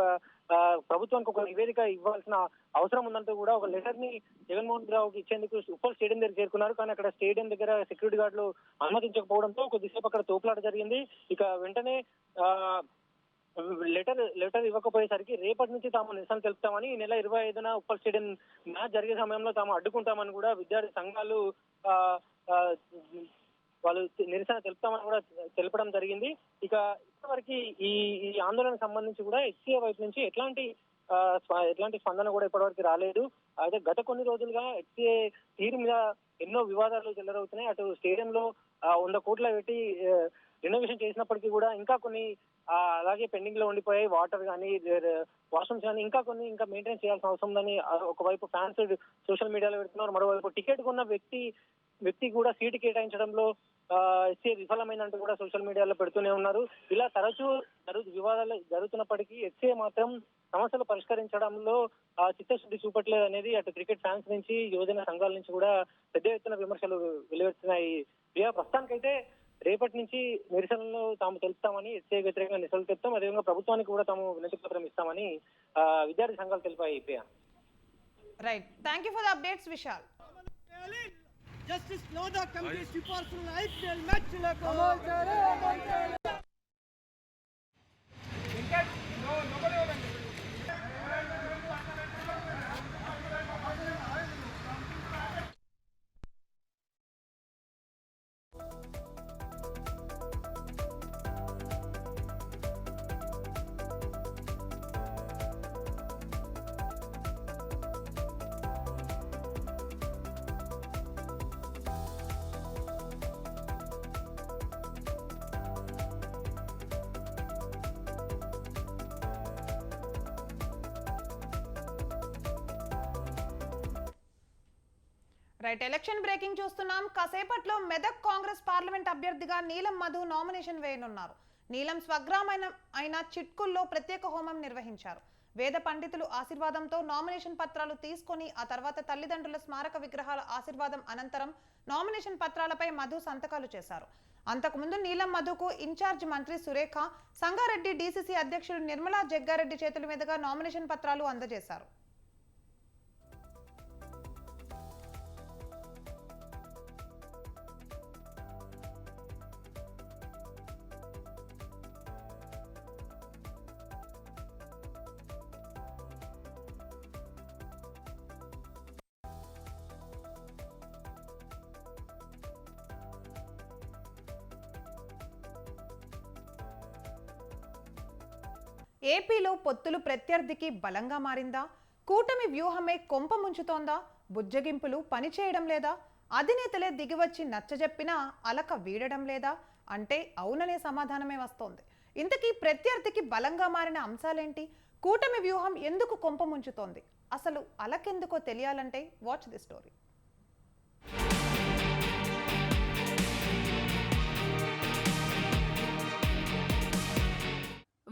ప్రభుత్వానికి ఒక నివేదిక ఇవ్వాల్సిన అవసరం ఉందంటూ కూడా ఒక లెటర్ ని జగన్మోహన్ రావుకి ఇచ్చేందుకు ఉప్పల్ స్టేడియం దగ్గర చేరుకున్నారు. కానీ అక్కడ స్టేడియం దగ్గర సెక్యూరిటీ గార్డులు అనుమతించకపోవడంతో కొద్దిసేపు అక్కడ తోపులాట జరిగింది. ఇక వెంటనే లెటర్ ఇవ్వకపోయేసరికి రేపటి నుంచి తాము నిరసన తెలుపుతామని, ఈ నెల 25న ఉప్పల్ స్టేడియం మ్యాచ్ జరిగే సమయంలో తాము అడ్డుకుంటామని కూడా విద్యార్థి సంఘాలు వాళ్ళు నిరసన తెలుపుతామని కూడా తెలపడం జరిగింది. ఇక ఇప్పటివరకు ఈ ఆందోళనకు సంబంధించి కూడా హెచ్సీఏ వైపు నుంచి ఎట్లాంటి స్పందన కూడా ఇప్పటివరకు రాలేదు. అయితే గత కొన్ని రోజులుగా హెచ్సీఏ తీరు మీద ఎన్నో వివాదాలు చెలరవుతున్నాయి. అటు స్టేడియంలో 100 కోట్ల పెట్టి రినోవేషన్ చేసినప్పటికీ కూడా ఇంకా కొన్ని అలాగే పెండింగ్ లో ఉండిపోయాయి. వాటర్ కానీ వాష్రూమ్స్ కానీ ఇంకా కొన్ని మెయింటైన్ చేయాల్సిన అవసరం ఉందని ఒకవైపు ఫ్యాన్స్ సోషల్ మీడియాలో పెడుతున్నారు. మరోవైపు టికెట్ కొన్న వ్యక్తి కూడా సీటు కేటాయించడంలో ఎస్సీ విఫలమైనట్టు కూడా సోషల్ మీడియాలో పెడుతూనే ఉన్నారు. ఇలా తరచూ వివాదాలు జరుగుతున్నప్పటికీ ఎస్సీ మాత్రం సమస్యలు పరిష్కరించడంలో చిత్తశుద్ధి చూపట్లేదు అనేది అటు క్రికెట్ ఫ్యాన్స్ నుంచి యువజన సంఘాల నుంచి కూడా పెద్ద ఎత్తున విమర్శలు వెలువెడుతున్నాయి. ప్రియా, ప్రస్తుతానికైతే రేపటి నుంచి నిరసనలు తాము తెలుపుతామని, ఎస్సీ వ్యతిరేకంగా నిరసనలు తెలుపుతాం, అదేవిధంగా ప్రభుత్వానికి కూడా తాము వినతి పత్రం ఇస్తామని విద్యార్థి సంఘాలు తెలిపాయి. Priya, right, thank you for the updates Vishal. Justice Loda Committee సిఫార్సులను IPL మ్యాచ్లకు రైట్, ఎలక్షన్ బ్రేకింగ్ చూస్తున్నాం. కాసేపట్లో మెదక్ కాంగ్రెస్ పార్లమెంట్ అభ్యర్థిగా నీలం మధు నామినేషన్ వేయనున్నారు. నీలం స్వగ్రామైన అయిన చిట్కుల్లో ప్రత్యేక హోమం నిర్వహించారు. వేద పండితులు ఆశీర్వాదంతో నామినేషన్ పత్రాలు తీసుకొని ఆ తర్వాత తల్లిదండ్రుల స్మారక విగ్రహాల ఆశీర్వాదం అనంతరం నామినేషన్ పత్రాలపై మధు సంతకాలు చేశారు. అంతకుముందు నీలం మధుకు ఇన్ఛార్జ్ మంత్రి సురేఖ, సంగారెడ్డి డీసీసీ అధ్యక్షుడు నిర్మలా జగ్గారెడ్డి చేతుల మీదుగా నామినేషన్ పత్రాలు అందజేశారు. ఏపీలో పొత్తులు ప్రత్యర్థికి బలంగా మారిందా? కూటమి వ్యూహమే కొంప ముంచుతోందా? బుజ్జగింపులు పనిచేయడం లేదా? అధినేతలే దిగివచ్చి నచ్చజెప్పినా అలక వీడడం లేదా అంటే అవుననే సమాధానమే వస్తోంది. ఇంతకీ ప్రత్యర్థికి బలంగా మారిన అంశాలేంటి? కూటమి వ్యూహం ఎందుకు కొంప ముంచుతోంది? అసలు అలకెందుకో తెలియాలంటే వాచ్ ది స్టోరీ.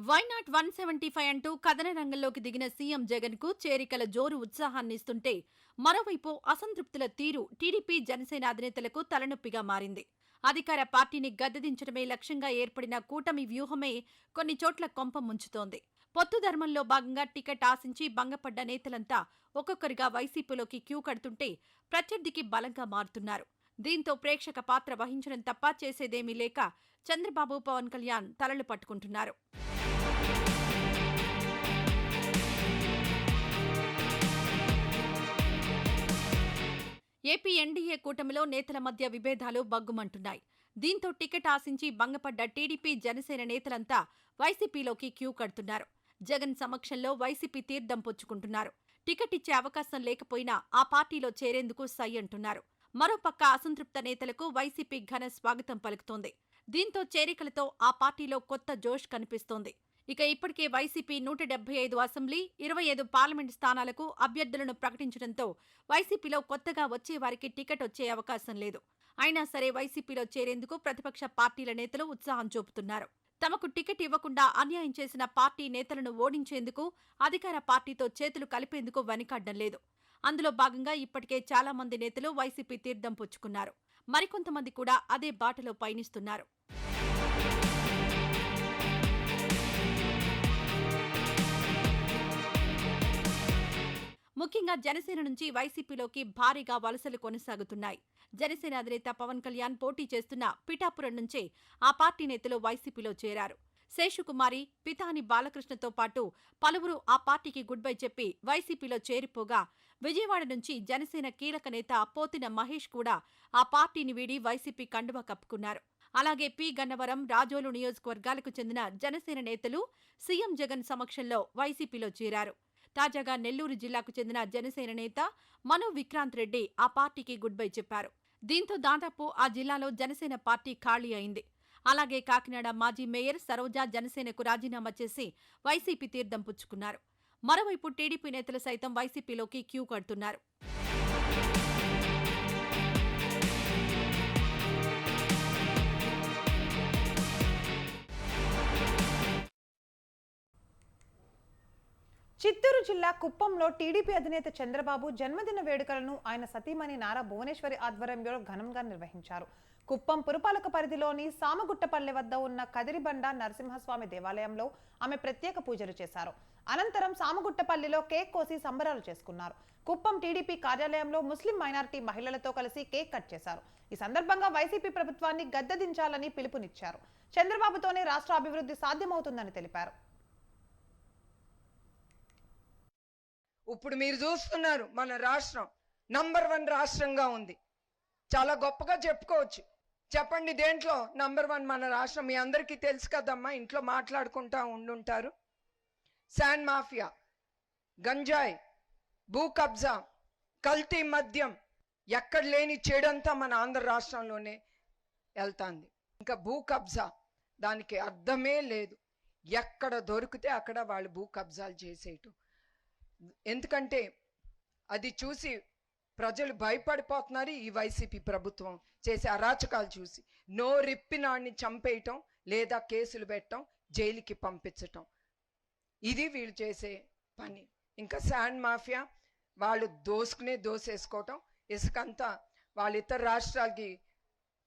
వైనాట్ 175 అంటూ కథన రంగంలోకి దిగిన సీఎం జగన్ కు చేరికల జోరు ఉత్సాహాన్నిస్తుంటే, మరోవైపు అసంతృప్తుల తీరు టీడీపీ జనసేన అధినేతలకు తలనొప్పిగా మారింది. అధికార పార్టీని గద్దెదించడమే లక్ష్యంగా ఏర్పడిన కూటమి వ్యూహమే కొన్ని చోట్ల కొంప ముంచుతోంది. పొత్తు ధర్మంలో భాగంగా టికెట్ ఆశించి భంగపడ్డ నేతలంతా ఒక్కొక్కరిగా వైసీపీలోకి క్యూ కడుతుంటే ప్రత్యర్థికి బలంగా మారుతున్నారు. దీంతో ప్రేక్షక పాత్ర వహించడం తప్ప చేసేదేమీ లేక చంద్రబాబు, పవన్ కళ్యాణ్ తలలు పట్టుకుంటున్నారు. ఏపీ ఎన్డీఏ కూటమిలో నేతల మధ్య విభేదాలు బగ్గుమంటున్నాయి. దీంతో టికెట్ ఆశించి భంగపడ్డ టీడీపీ జనసేన నేతలంతా వైసీపీలోకి క్యూ కడుతున్నారు. జగన్ సమక్షంలో వైసీపీ తీర్థం పుచ్చుకుంటున్నారు. టికెట్ ఇచ్చే అవకాశం లేకపోయినా ఆ పార్టీలో చేరేందుకు సై అంటున్నారు. మరోపక్క అసంతృప్త నేతలకు వైసీపీ ఘన స్వాగతం పలుకుతోంది. దీంతో చేరికలతో ఆ పార్టీలో కొత్త జోష్ కనిపిస్తోంది. ఇక ఇప్పటికే వైసీపీ 175 అసెంబ్లీ, 25 పార్లమెంట్ స్థానాలకు అభ్యర్థులను ప్రకటించడంతో వైసీపీలో కొత్తగా వచ్చే వారికి టికెట్ వచ్చే అవకాశం లేదు. అయినా సరే వైసీపీలో చేరేందుకు ప్రతిపక్ష పార్టీల నేతలు ఉత్సాహం చూపుతున్నారు. తమకు టికెట్ ఇవ్వకుండా అన్యాయం చేసిన పార్టీ నేతలను ఓడించేందుకు అధికార పార్టీతో చేతులు కలిపేందుకు వెనకాడ్డం లేదు. అందులో భాగంగా ఇప్పటికే చాలా మంది నేతలు వైసీపీ తీర్థం పుచ్చుకున్నారు. మరికొంతమంది కూడా అదే బాటలో పయనిస్తున్నారు. ముఖ్యంగా జనసేన నుంచి వైసీపీలోకి భారీగా వలసలు కొనసాగుతున్నాయి. జనసేన అధినేత పవన్ కళ్యాణ్ పోటీ చేస్తున్న పిఠాపురం నుంచే ఆ పార్టీ నేతలు వైసీపీలో చేరారు. శేషుకుమారి, పితాని బాలకృష్ణతో పాటు పలువురు ఆ పార్టీకి గుడ్ బై చెప్పి వైసీపీలో చేరిపోగా, విజయవాడ నుంచి జనసేన కీలక నేత పోతిన మహేష్ కూడా ఆ పార్టీని వీడి వైసీపీ కండువా కప్పుకున్నారు. అలాగే పి గన్నవరం, రాజోలు నియోజకవర్గాలకు చెందిన జనసేన నేతలు సీఎం జగన్ సమక్షంలో వైసీపీలో చేరారు. తాజాగా నెల్లూరు జిల్లాకు చెందిన జనసేన నేత మను విక్రాంత్ రెడ్డి ఆ పార్టీకి గుడ్ బై చెప్పారు. దీంతో దాదాపు ఆ జిల్లాలో జనసేన పార్టీ ఖాళీ అయింది. అలాగే కాకినాడ మాజీ మేయర్ సరోజ జనసేనకు రాజీనామా చేసి వైసీపీ తీర్థం పుచ్చుకున్నారు. మరోవైపు టీడీపీ నేతలు సైతం వైసీపీలోకి క్యూ కడుతున్నారు. చిత్తూరు జిల్లా కుప్పంలో టీడీపీ అధినేత చంద్రబాబు జన్మదిన వేడుకలను ఆయన సతీమణి నారా భువనేశ్వరి ఆధ్వర్యంలో ఘనంగా నిర్వహించారు. కుప్పం పురపాలక పరిధిలోని సామగుట్టపల్లె వద్ద ఉన్న కదిరిబండ నరసింహస్వామి దేవాలయంలో ఆమె ప్రత్యేక పూజలు చేశారు. అనంతరం సామగుట్టపల్లిలో కేక్ కోసి సంబరాలు చేసుకున్నారు. కుప్పం టీడీపీ కార్యాలయంలో ముస్లిం మైనారిటీ మహిళలతో కలిసి కేక్ కట్ చేశారు. ఈ సందర్భంగా వైసీపీ ప్రభుత్వాన్ని గద్దెదించాలని పిలుపునిచ్చారు. చంద్రబాబుతోనే రాష్ట్ర అభివృద్ధి సాధ్యమవుతుందని తెలిపారు. ఇప్పుడు మీరు చూస్తున్నారు మన రాష్ట్రం నంబర్ 1 రాష్ట్రంగా ఉంది. చాలా గొప్పగా చెప్పుకోవచ్చు. చెప్పండి దేంట్లో నంబర్ 1 మన రాష్ట్రం? మీ అందరికీ తెలుసు కదమ్మా, ఇంట్లో మాట్లాడుకుంటా ఉండుంటారు. శాండ్ మాఫియా, గంజాయి, భూ కబ్జా, కల్తీ మద్యం, ఎక్కడ లేని చెడంతా మన ఆంధ్ర రాష్ట్రంలోనే వెళ్తాంది. ఇంకా భూ కబ్జా దానికి అర్థమే లేదు. ఎక్కడ దొరికితే అక్కడ వాళ్ళు భూ కబ్జాలు చేసేయటం. ఎందుకంటే అది చూసి ప్రజలు భయపడిపోతున్నారు. ఈ వైసీపీ ప్రభుత్వం చేసే అరాచకాలు చూసి నోరిప్పినాడిని చంపేయటం లేదా కేసులు పెట్టడం, జైలుకి పంపించటం, ఇది వీళ్ళు చేసే పని. ఇంకా శాండ్ మాఫియా వాళ్ళు దోసేసుకోవటం, ఇసుకంతా వాళ్ళ ఇతర రాష్ట్రాలకి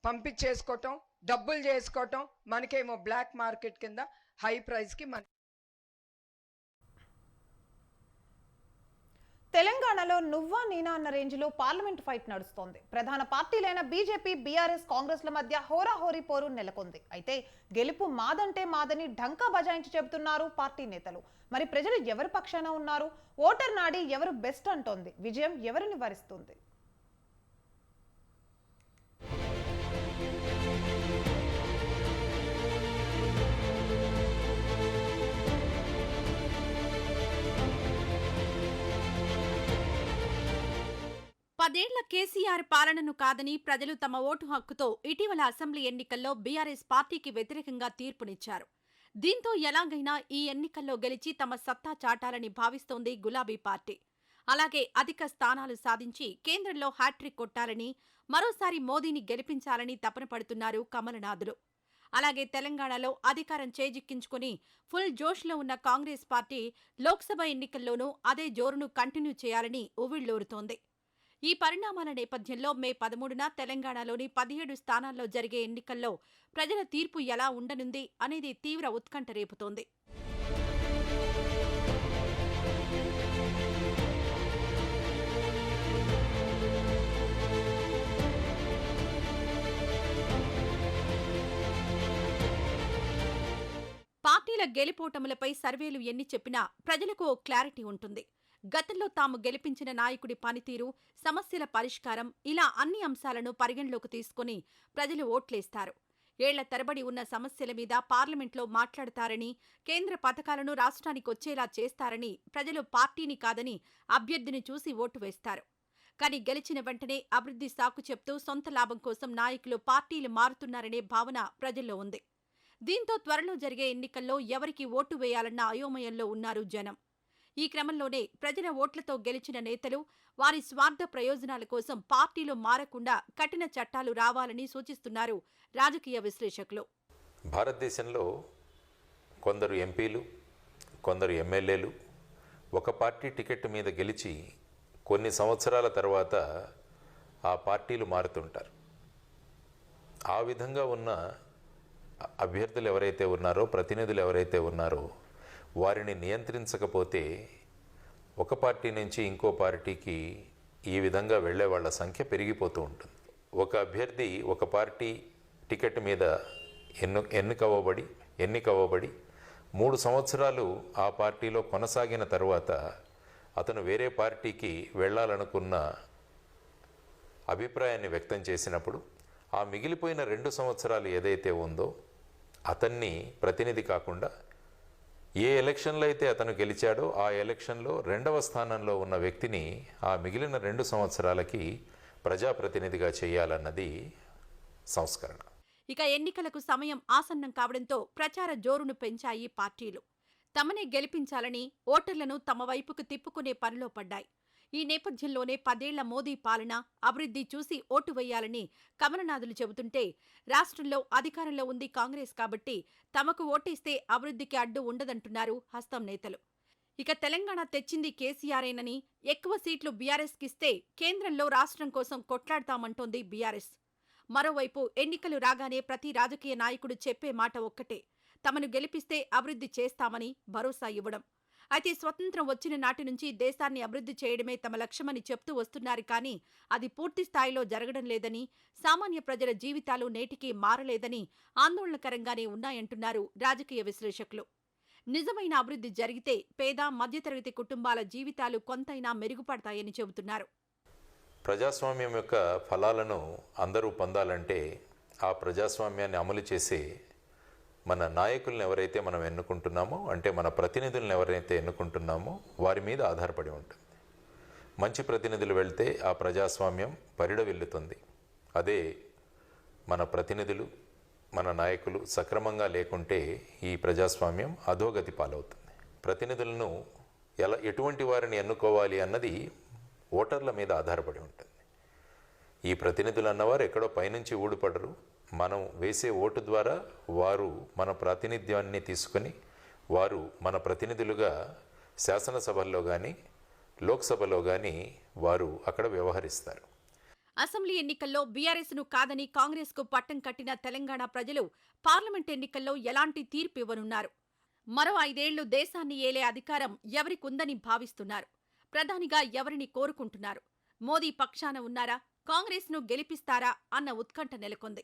పంపించేసుకోవటం, డబ్బులు చేసుకోవటం, మనకేమో బ్లాక్ మార్కెట్ కింద హై ప్రైస్కి తెలంగాణలో నువ్వా నేనా అన్న రేంజ్లో పార్లమెంట్ ఫైట్ నడుస్తోంది. ప్రధాన పార్టీలైన బీజేపీ, బీఆర్ఎస్, కాంగ్రెస్ల మధ్య హోరాహోరీ పోరు నెలకొంది. అయితే గెలుపు మాదంటే మాదని ఢంకా బజాయించి చెబుతున్నారు పార్టీ నేతలు. మరి ప్రజలు ఎవరి పక్షాన ఉన్నారు? ఓటర్ నాడి ఎవరు బెస్ట్ అంటోంది? విజయం ఎవరిని వరిస్తుంది? పదేళ్ల కేసీఆర్ పాలనను కాదని ప్రజలు తమ ఓటు హక్కుతో ఇటీవల అసెంబ్లీ ఎన్నికల్లో బీఆర్ఎస్ పార్టీకి వ్యతిరేకంగా తీర్పునిచ్చారు. దీంతో ఎలాగైనా ఈ ఎన్నికల్లో గెలిచి తమ సత్తా చాటాలని భావిస్తోంది గులాబీ పార్టీ. అలాగే అధిక స్థానాలు సాధించి కేంద్రంలో హ్యాట్రిక్ కొట్టాలని, మరోసారి మోదీని గెలిపించాలని తపన పడుతున్నారు కమలనాథులు. అలాగే తెలంగాణలో అధికారం చేజిక్కించుకుని ఫుల్ జోష్లో ఉన్న కాంగ్రెస్ పార్టీ లోక్సభ ఎన్నికల్లోనూ అదే జోరును కంటిన్యూ చేయాలని ఉవ్విళ్లూరుతోంది. ఈ పరిణామాల నేపథ్యంలో మే 13న తెలంగాణలోని 17 స్థానాల్లో జరిగే ఎన్నికల్లో ప్రజల తీర్పు ఎలా ఉండనుంది అనేది తీవ్ర ఉత్కంఠ రేపుతోంది. పార్టీల గెలుపోటములపై సర్వేలు ఎన్ని చెప్పినా ప్రజలకు ఓ క్లారిటీ ఉంటుంది. గతంలో తాము గెలిపించిన నాయకుడి పనితీరు, సమస్యల పరిష్కారం, ఇలా అన్ని అంశాలను పరిగణలోకి తీసుకుని ప్రజలు ఓట్లేస్తారు. ఏళ్ల తరబడి ఉన్న సమస్యల మీద పార్లమెంట్లో మాట్లాడతారని, కేంద్ర పథకాలను రాష్ట్రానికి వచ్చేలా చేస్తారని ప్రజలు పార్టీని కాదని అభ్యర్థిని చూసి ఓటు వేస్తారు. కానీ గెలిచిన వెంటనే అభివృద్ధి సాకు చెప్తూ సొంత లాభం కోసం నాయకులు, పార్టీలు మారుతున్నారనే భావన ప్రజల్లో ఉంది. దీంతో త్వరలో జరిగే ఎన్నికల్లో ఎవరికి ఓటు వేయాలన్న అయోమయంలో ఉన్నారు జనం. ఈ క్రమంలోనే ప్రజల ఓట్లతో గెలిచిన నేతలు వారి స్వార్థ ప్రయోజనాల కోసం పార్టీలు మారకుండా కఠిన చట్టాలు రావాలని సూచిస్తున్నారు రాజకీయ విశ్లేషకులు. భారతదేశంలో కొందరు ఎంపీలు, కొందరు ఎమ్మెల్యేలు ఒక పార్టీ టికెట్ మీద గెలిచి కొన్ని సంవత్సరాల తర్వాత ఆ పార్టీలు మారుతుంటారు. ఆ విధంగా ఉన్న అభ్యర్థులు ఎవరైతే ఉన్నారో, ప్రతినిధులు ఎవరైతే ఉన్నారో, వారిని నియంత్రించకపోతే ఒక పార్టీ నుంచి ఇంకో పార్టీకి ఈ విధంగా వెళ్లే వాళ్ళ సంఖ్య పెరిగిపోతూ ఉంటుంది. ఒక అభ్యర్థి ఒక పార్టీ టికెట్ మీద ఎన్నికవ్వబడి 3 సంవత్సరాలు ఆ పార్టీలో కొనసాగిన తర్వాత అతను వేరే పార్టీకి వెళ్ళాలనుకున్న అభిప్రాయాన్ని వ్యక్తం చేసినప్పుడు ఆ మిగిలిపోయిన 2 సంవత్సరాలు ఏదైతే ఉందో అతన్ని ప్రతినిధి కాకుండా ఏ ఎలక్షన్లో అయితే అతను గెలిచాడో ఆ ఎలక్షన్లో 2వ స్థానంలో ఉన్న వ్యక్తిని ఆ మిగిలిన 2 సంవత్సరాలకి ప్రజాప్రతినిధిగా చేయాలన్నది సంస్కరణ. ఇక ఎన్నికలకు సమయం ఆసన్నం కావడంతో ప్రచార జోరును పెంచాయి పార్టీలు. తమనే గెలిపించాలని ఓటర్లను తమ వైపుకు తిప్పుకునే పనిలో పడ్డాయి. ఈ నేపథ్యంలోనే 10 ఏళ్ల మోదీ పాలన, అభివృద్ధి చూసి ఓటు వేయాలని కమలనాథులు చెబుతుంటే, రాష్ట్రంలో అధికారంలో ఉంది కాంగ్రెస్ కాబట్టి తమకు ఓటేస్తే అభివృద్ధికి అడ్డు ఉండదంటున్నారు హస్తం నేతలు. ఇక తెలంగాణ తెచ్చింది కేసీఆరేనని, ఎక్కువ సీట్లు బీఆర్ఎస్కిస్తే కేంద్రంలో రాష్ట్రం కోసం కొట్లాడతామంటోంది బీఆర్ఎస్. మరోవైపు ఎన్నికలు రాగానే ప్రతి రాజకీయ నాయకుడు చెప్పే మాట ఒక్కటే, తమను గెలిపిస్తే అభివృద్ధి చేస్తామని భరోసా ఇవ్వడం. అయితే స్వతంత్రం వచ్చిన నాటి నుంచి దేశాన్ని అభివృద్ధి చేయడమే తమ లక్ష్యమని చెప్తూ వస్తున్నారు. కానీ అది పూర్తి స్థాయిలో జరగడం లేదని, సామాన్య ప్రజల జీవితాలు నేటికీ మారలేదని ఆందోళనకరంగానే ఉన్నాయంటున్నారు రాజకీయ విశ్లేషకులు. నిజమైన అభివృద్ధి జరిగితే పేద, మధ్యతరగతి కుటుంబాల జీవితాలు కొంతైనా మెరుగుపడతాయని చెబుతున్నారు. ప్రజాస్వామ్యం యొక్క ఫలాలను అందరూ పొందాలంటే ఆ ప్రజాస్వామ్యాన్ని అమలు చేసే మన నాయకులను ఎవరైతే మనం ఎన్నుకుంటున్నామో, అంటే మన ప్రతినిధులను ఎవరైతే ఎన్నుకుంటున్నామో వారి మీద ఆధారపడి ఉంటుంది. మంచి ప్రతినిధులు వెళ్తే ఆ ప్రజాస్వామ్యం పరిడవిల్లుతుంది. అదే మన ప్రతినిధులు, మన నాయకులు సక్రమంగా లేకుంటే ఈ ప్రజాస్వామ్యం అధోగతి పాలవుతుంది. ప్రతినిధులను ఎటువంటి వారిని ఎన్నుకోవాలి అన్నది ఓటర్ల మీద ఆధారపడి ఉంటుంది. ఈ ప్రతినిధులు అన్నవారు ఎక్కడో పైనుంచి ఊడిపడరు. మనం వేసే ఓటు ద్వారా వారు మన ప్రాతినిధ్యాన్ని తీసుకొని వారు మన ప్రతినిధులుగా శాసనసభల్లో కానీ లోక్సభలో కానీ వారు అక్కడ వ్యవహరిస్తారు. అసెంబ్లీ ఎన్నికల్లో బీఆర్ఎస్ను కాదని కాంగ్రెస్కు పట్టం కట్టిన తెలంగాణ ప్రజలు పార్లమెంట్ ఎన్నికల్లో ఎలాంటి తీర్పు ఇవ్వనున్నారు? మరో 5 ఏళ్లు దేశాన్ని ఏలే అధికారం ఎవరికుందని భావిస్తున్నారు? ప్రధానిగా ఎవరిని కోరుకుంటున్నారు? మోదీ పక్షాన ఉన్నారా? కాంగ్రెస్ను గెలిపిస్తారా అన్న ఉత్కంఠ నెలకొంది.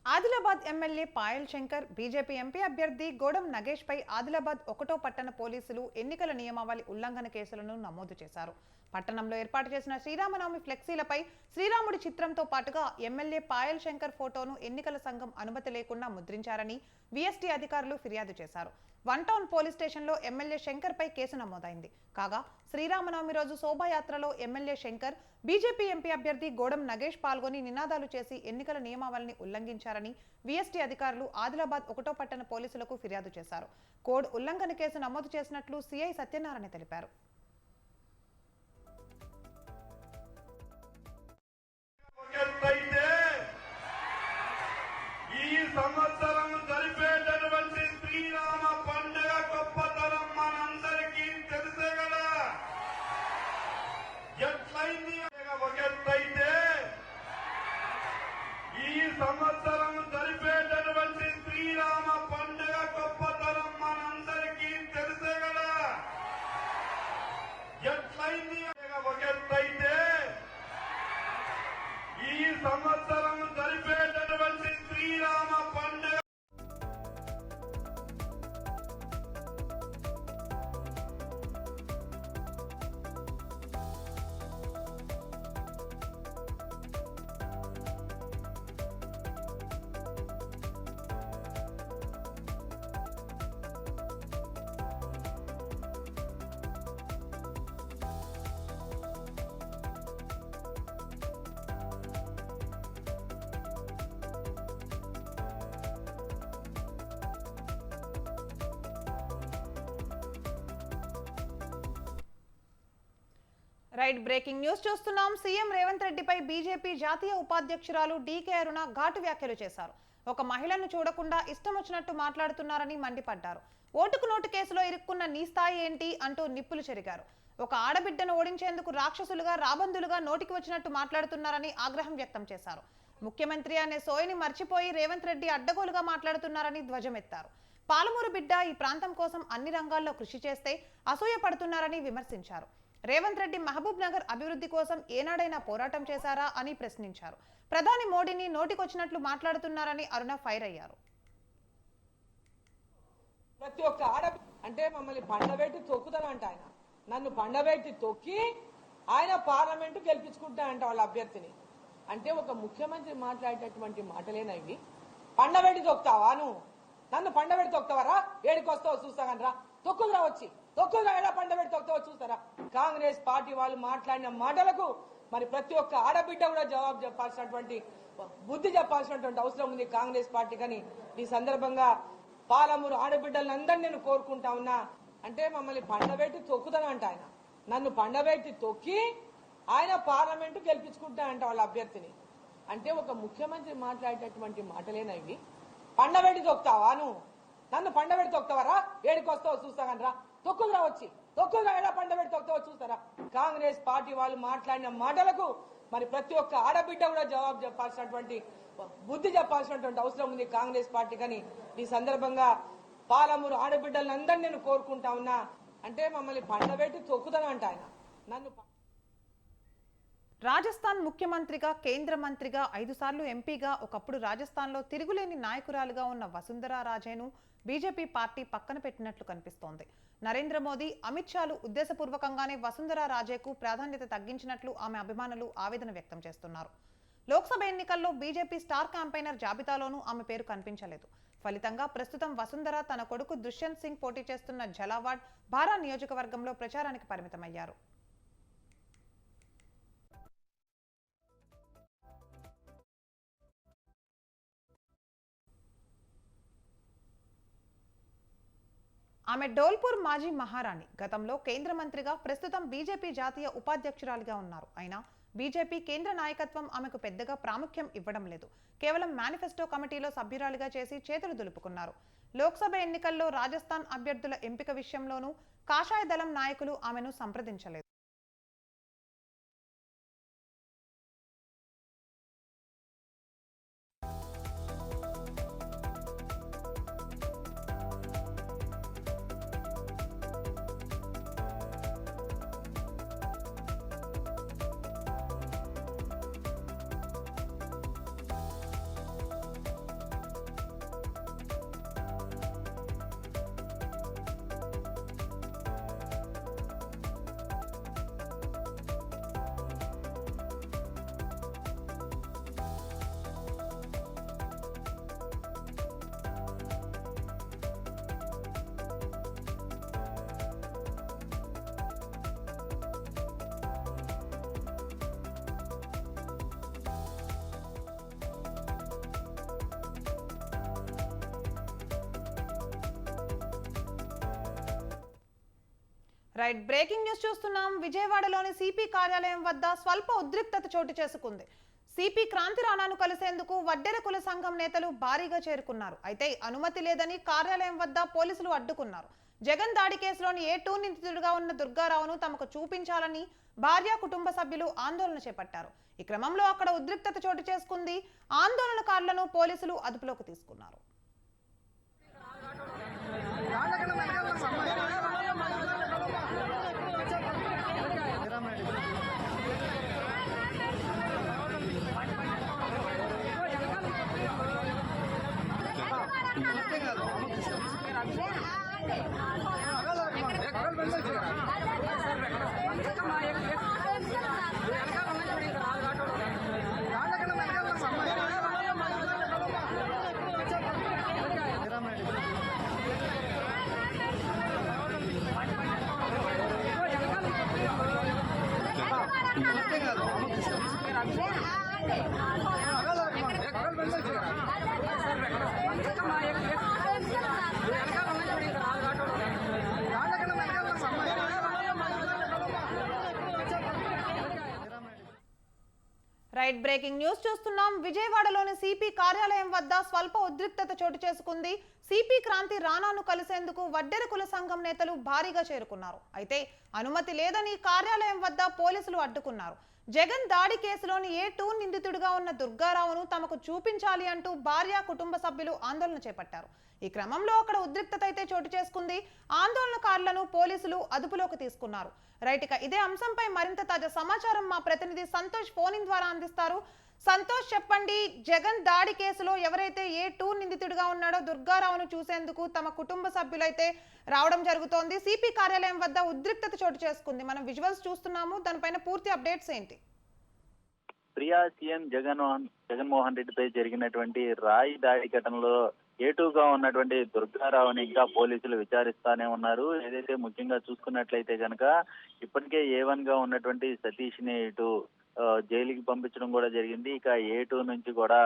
Adilabad MLA Payal Shankar, BJP MP అభ్యర్థి గోడం నగేష్ పై ఆదిలాబాద్ 1వ పట్టణ పోలీసులు ఎన్నికల నియమావళి ఉల్లంఘన కేసులను నమోదు చేశారు. పట్టణంలో ఏర్పాటు చేసిన శ్రీరామనవమి ఫ్లెక్సీలపై శ్రీరాముడి చిత్రంతో పాటుగా ఎమ్మెల్యే పాయల్ శంకర్ ఫోటోను ఎన్నికల సంఘం అనుమతి లేకుండా ముద్రించారని వీఎస్టీ అధికారులు ఫిర్యాదు చేశారు. 1 టౌన్ పోలీస్ స్టేషన్లో ఎమ్మెల్యే శంకర్ పై కేసు నమోదైంది. కాగా శ్రీరామనవమి రోజు శోభాయాత్రలో ఎమ్మెల్యే శంకర్, బీజేపీ ఎంపీ అభ్యర్థి గోడం నగేష్ పాల్గొని నినాదాలు చేసి ఎన్నికల నియమావళిని ఉల్లంఘించారని వీఎస్టీ అధికారులు ఆదిలాబాద్ 1వ పట్టణ పోలీసులకు ఫిర్యాదు చేశారు. కోడ్ ఉల్లంఘన కేసు నమోదు చేసినట్లు సిఐ సత్యనారాయణ తెలిపారు. ఈ సంవత్సరం జరిపేటటువంటి శ్రీరామ పండుగ గొప్పతనం మనందరికీ తెలిసే కదా. ఎట్లయింది ఒక ఎత్తైతే ఈ సంవత్సరం జరిపేటటువంటి శ్రీరామ పండుగ గొప్పతనం మనందరికీ తెలిసే కదా. ఎట్లయింది ఒక ఎత్తైతే ఈ సంవత్సరం జరిపేటటువంటి శ్రీరామ పండుగ రైట్, బ్రేకింగ్ న్యూస్ చూస్తున్నాం. సీఎం రేవంత్ రెడ్డిపై బీజేపీ జాతీయ ఉపాధ్యక్షురాలు డీకే అరుణ ఘాటు వ్యాఖ్యలు చేశారు. ఒక మహిళను చూడకుండా ఇష్టం వచ్చినట్టు మాట్లాడుతున్నారని మండిపడ్డారు. ఓటుకు నోటు కేసులో ఇరుక్కున్న నీ స్థాయి ఏంటి అంటూ నిప్పులు చెరిగారు. ఒక ఆడబిడ్డను ఓడించేందుకు రాక్షసులుగా, రాబందులుగా నోటికి వచ్చినట్టు మాట్లాడుతున్నారని ఆగ్రహం వ్యక్తం చేశారు. ముఖ్యమంత్రి అనే సోయని మర్చిపోయి రేవంత్ రెడ్డి అడ్డగోలుగా మాట్లాడుతున్నారని ధ్వజమెత్తారు. పాలమూరు బిడ్డ ఈ ప్రాంతం కోసం అన్ని రంగాల్లో కృషి చేస్తే అసూయ పడుతున్నారని విమర్శించారు. రేవంత్ రెడ్డి మహబూబ్ నగర్ అభివృద్ధి కోసం ఏనాడైనా పోరాటం చేశారా అని ప్రశ్నించారు. ప్రధాని మోడీని నోటికొచ్చినట్లు మాట్లాడుతున్నారని అరుణ ఫైర్ అయ్యారు. ప్రతి ఒక్క ఆడ అంటే మమ్మల్ని పండబెట్టి తొక్కుతానంట ఆయన. నన్ను పండబెట్టి తొక్కి ఆయన పార్లమెంటు గెలిపించుకుంటానంట వాళ్ళ అభ్యర్థిని. అంటే ఒక ముఖ్యమంత్రి మాట్లాడేటటువంటి మాటలేనా ఇవి? పండబెట్టి తొక్కుతావా నువ్వు? నన్ను పండబెట్టి తొక్కుతావరా ఏడికి వస్తావో చూస్తాగనరా తొక్కుదురా వచ్చి తొక్కుదురా ఎలా పండబెట్టి తొక్కుతావో చూస్తారా కాంగ్రెస్ పార్టీ వాళ్ళు మాట్లాడిన మాటలకు మరి ప్రతి ఒక్క ఆడబిడ్డ కూడా జవాబు చెప్పాల్సినటువంటి బుద్ధి చెప్పాల్సినటువంటి అవసరం ఉంది కాంగ్రెస్ పార్టీ కానీ ఈ సందర్భంగా పాలమూరు ఆడబిడ్డలందరినీ నేను కోరుకుంటా ఉన్నా అంటే మమ్మల్ని పండబెట్టి తొక్కుతానంట ఆయన నన్ను పండబెట్టి తొక్కి ఆయన పార్లమెంటు గెలిపించుకుంటానంట వాళ్ళ అభ్యర్థిని అంటే ఒక ముఖ్యమంత్రి మాట్లాడేటటువంటి మాటలేనా ఇవి పండబెట్టి తొక్కుతావా నువ్వు నన్ను పండబెట్టి తొక్కుతావరా ఏడికి వస్తావో చూస్తాగనరా తొక్కుదురా వచ్చి తొక్కుదురా ఎలా పండబెట్టి తొక్కుతావో చూస్తారా కాంగ్రెస్ పార్టీ వాళ్ళు మాట్లాడిన మాటలకు మరి ప్రతి ఒక్క ఆడబిడ్డ కూడా జవాబు చెప్పాల్సినటువంటి బుద్ధి చెప్పాల్సినటువంటి అవసరం ఉంది కాంగ్రెస్ పార్టీ కానీ ఈ సందర్భంగా పాలమూరు ఆడబిడ్డలందరినీ నేను కోరుకుంటా ఉన్నా అంటే మమ్మల్ని పండబెట్టి తొక్కుతానంట ఆయన నన్ను రాజస్థాన్ ముఖ్యమంత్రిగా కేంద్ర మంత్రిగా 5 సార్లు ఎంపీగా ఒకప్పుడు రాజస్థాన్లో తిరుగులేని నాయకురాలుగా ఉన్న వసుంధరా రాజేను బీజేపీ పార్టీ పక్కన పెట్టినట్లు కనిపిస్తోంది. నరేంద్ర మోదీ, అమిత్ షాలు ఉద్దేశపూర్వకంగానే వసుంధరా రాజేకు ప్రాధాన్యత తగ్గించినట్లు ఆమె అభిమానులు ఆవేదన వ్యక్తం చేస్తున్నారు. లోక్సభ ఎన్నికల్లో బీజేపీ స్టార్ క్యాంపెయినర్ జాబితాలోనూ ఆమె పేరు కనిపించలేదు. ఫలితంగా ప్రస్తుతం వసుంధర తన కొడుకు దుష్యంత్ సింగ్ పోటీ చేస్తున్న జలావాడ్, బారా నియోజకవర్గంలో ప్రచారానికి పరిమితమయ్యారు. ఆమె డోల్పూర్ మాజీ మహారాణి. గతంలో కేంద్ర మంత్రిగా, ప్రస్తుతం బీజేపీ జాతీయ ఉపాధ్యక్షురాలిగా ఉన్నారు. అయినా బీజేపీ కేంద్ర నాయకత్వం ఆమెకు పెద్దగా ప్రాముఖ్యం ఇవ్వడం లేదు. కేవలం మేనిఫెస్టో కమిటీలో సభ్యురాలిగా చేసి చేతులు దులుపుకున్నారు. లోక్సభ ఎన్నికల్లో రాజస్థాన్ అభ్యర్థుల ఎంపిక విషయంలోనూ కాషాయ దళం నాయకులు ఆమెను సంప్రదించలేదు. రైట్, బ్రేకింగ్ న్యూస్ చూస్తున్నాం. విజయవాడలోని సిపి కార్యాలయం వద్ద స్వల్ప ఉద్రిక్తత చోటు చేసుకుంది. సిపి క్రాంతి రాణాను కలిసేందుకు వడ్డెర కుల సంఘం నేతలు భారీగా చేరుకున్నారు. అయితే అనుమతి లేదని కార్యాలయం వద్ద పోలీసులు అడ్డుకున్నారు. జగన్ దాడి కేసులోని A2 నిందితుడిగా ఉన్న దుర్గారావును తమకు చూపించాలని భార్య, కుటుంబ సభ్యులు ఆందోళన చేపట్టారు. ఈ క్రమంలో అక్కడ ఉద్రిక్తత చోటు చేసుకుంది. ఆందోళనకారులను పోలీసులు అదుపులోకి తీసుకున్నారు. రైట్, బ్రేకింగ్ న్యూస్ చూస్తున్నాం. విజయవాడలోని సిపి కార్యాలయం వద్ద స్వల్ప ఉద్రిక్తత చోటు చేసుకుంది. సిపి క్రాంతి రాణాను కలిసేందుకు వడ్డెర కుల సంఘం నేతలు భారీగా చేరుకున్నారు. అయితే అనుమతి లేదని కార్యాలయం వద్ద పోలీసులు అడ్డుకున్నారు. జగన్ దాడి కేసులోని A2 నిందితుడిగా ఉన్న దుర్గారావును తమకు చూపించాలి అంటూ భార్య, కుటుంబ సభ్యులు ఆందోళన చేపట్టారు. ఈ క్రమంలో అక్కడ ఉద్రిక్తత అయితే చోటు చేసుకుంది. ఆందోళనకారులను పోలీసులు అదుపులోకి తీసుకున్నారు. రైట్, ఇక ఇదే అంశంపై మరింత తాజా సమాచారం మా ప్రతినిధి సంతోష్ ఫోన్ ఇన్ ద్వారా అందిస్తారు. సంతోష్, చెప్పండి, జగన్ దాడి కేసులో ఎవరైతే A2 నిందితుడిగా ఉన్నాడో దుర్గారావును చూసేందుకు తమ కుటుంబ సభ్యులైతే రావడం జరుగుతోంది. సిపి కార్యాలయం వద్ద ఉద్రిక్తత చోటు చేసుకుంది. మనం విజువల్స్ చూస్తున్నాము. దానిపైన పూర్తి అప్డేట్స్ ఏంటి? ప్రియా, సీఎం జగన్మోహన్ రెడ్డిపై జరిగినటువంటి రాయి దాడి ఘటనలో ఏటుగా ఉన్నటువంటి దుర్గారావుని ఇంకా పోలీసులు విచారిస్తానే ఉన్నారు. ఏదైతే ముఖ్యంగా చూసుకున్నట్లయితే కనుక ఇప్పటికే A1 గా ఉన్నటువంటి సతీష్ ని ఇటు జైలుకి పంపించడం కూడా జరిగింది. ఇక A2 నుంచి కూడా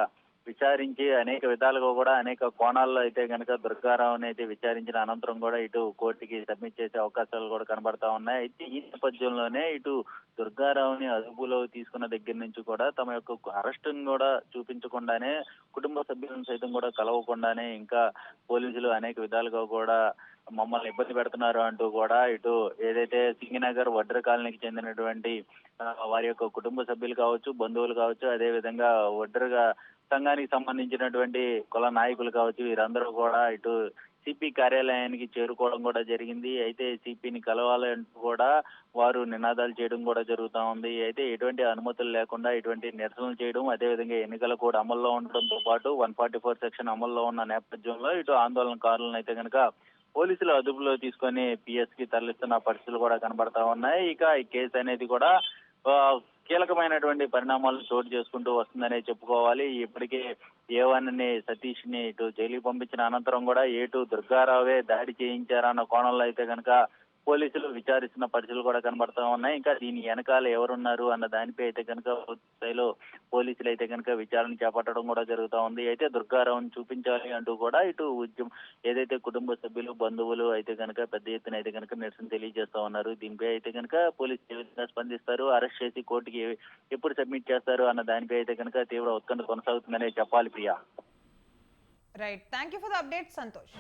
విచారించి అనేక విధాలుగా కూడా అనేక కోణాల్లో అయితే కనుక దుర్గారావుని అయితే విచారించిన అనంతరం కూడా ఇటు కోర్టుకి సబ్మిట్ చేసే అవకాశాలు కూడా కనబడతా ఉన్నాయి. అయితే ఈ నేపథ్యంలోనే ఇటు దుర్గారావుని అదుపులో తీసుకున్న దగ్గర నుంచి కూడా తమ యొక్క అరెస్టును కూడా చూపించకుండానే కుటుంబ సభ్యులను సైతం కూడా కలవకుండానే ఇంకా పోలీసులు అనేక విధాలుగా కూడా మమ్మల్ని ఇబ్బంది పెడుతున్నారు అంటూ కూడా ఇటు ఏదైతే సింగనగర్ వడ్ర కాలనీకి చెందినటువంటి వారి యొక్క కుటుంబ సభ్యులు కావచ్చు, బంధువులు కావచ్చు, అదే విధంగా వడ్రగా సంఘానికి సంబంధించినటువంటి కుల నాయకులు కావచ్చు, వీరందరూ కూడా ఇటు సిపి కార్యాలయానికి చేరుకోవడం కూడా జరిగింది. అయితే సిపిని కలవాలంటూ కూడా వారు నినాదాలు చేయడం కూడా జరుగుతూ ఉంది. అయితే ఎటువంటి అనుమతులు లేకుండా ఇటువంటి నిరసనలు చేయడం, అదేవిధంగా ఎన్నికల కోడ్ అమల్లో ఉండడంతో పాటు 144 సెక్షన్ అమల్లో ఉన్న నేపథ్యంలో ఇటు ఆందోళనకారులను అయితే కనుక పోలీసులు అదుపులో తీసుకొని PS కి తరలిస్తున్న పరిస్థితులు కూడా కనబడతా ఉన్నాయి. ఇక ఈ కేసు అనేది కూడా కీలకమైనటువంటి పరిణామాలు చోటు చేసుకుంటూ వస్తుందనే చెప్పుకోవాలి. ఇప్పటికే A1 ని సతీష్ ని ఇటు జైలుకి పంపించిన అనంతరం కూడా A2 దుర్గారావే దాడి చేయించారన్న కోణంలో అయితే కనుక పోలీసులు విచారిస్తున్న పరిస్థితులు కూడా కనబడతా ఉన్నాయి. ఇంకా దీని వెనకాల ఎవరున్నారు అన్న దానిపై అయితే కనుక పూర్తి స్థాయిలో పోలీసులు అయితే కనుక విచారణ చేపట్టడం కూడా జరుగుతూ ఉంది. అయితే దుర్గారావుని చూపించాలి అంటూ కూడా ఇటు ఏదైతే కుటుంబ సభ్యులు, బంధువులు అయితే కనుక పెద్ద ఎత్తున అయితే కనుక నిరసన తెలియజేస్తా ఉన్నారు. దీనిపై అయితే కనుక పోలీసులు ఏ విధంగా స్పందిస్తారు, అరెస్ట్ చేసి కోర్టుకి ఎప్పుడు సబ్మిట్ చేస్తారు అన్న దానిపై అయితే కనుక తీవ్ర ఉత్కంఠ కొనసాగుతుందనే చెప్పాలి. Priya. Right, thank you for the update Santosh.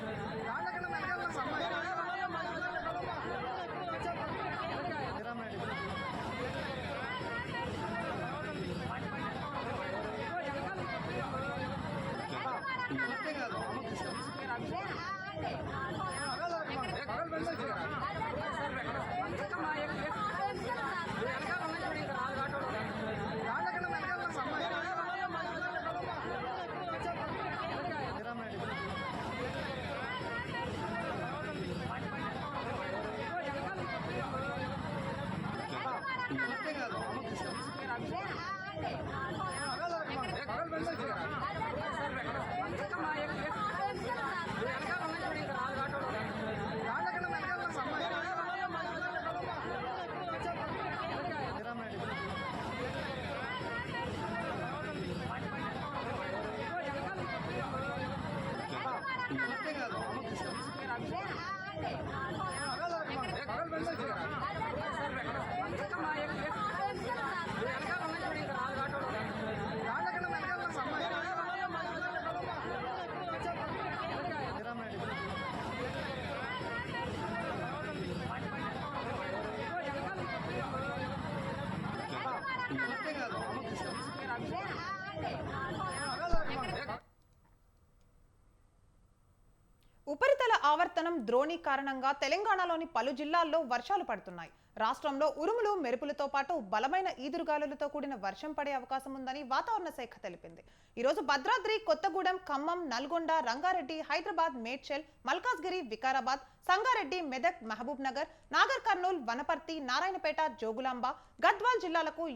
ఉపరితల ఆవర్తనం ద్రోణి కారణంగా తెలంగాణలోని పలు జిల్లాల్లో వర్షాలు పడుతున్నాయి. రాష్ట్రంలో ఉరుములు మెరుపులతో పాటు బలమైన ఈదురుగాలులతో కూడిన వర్షం పడే అవకాశం ఉందని వాతావరణ శాఖ తెలిపింది. ఈరోజు భద్రాద్రి, కొత్తగూడెం, ఖమ్మం, నల్గొండ, రంగారెడ్డి, హైదరాబాద్, మేడ్చల్, మల్కాజ్గిరి, వికారాబాద్, సంగారెడ్డి, మెదక్, మహబూబ్ నగర్, నాగర్ కర్నూల్, వనపర్తి, నారాయణపేట, జోగులాంబ, గద్వాల్ జిల్లాలకు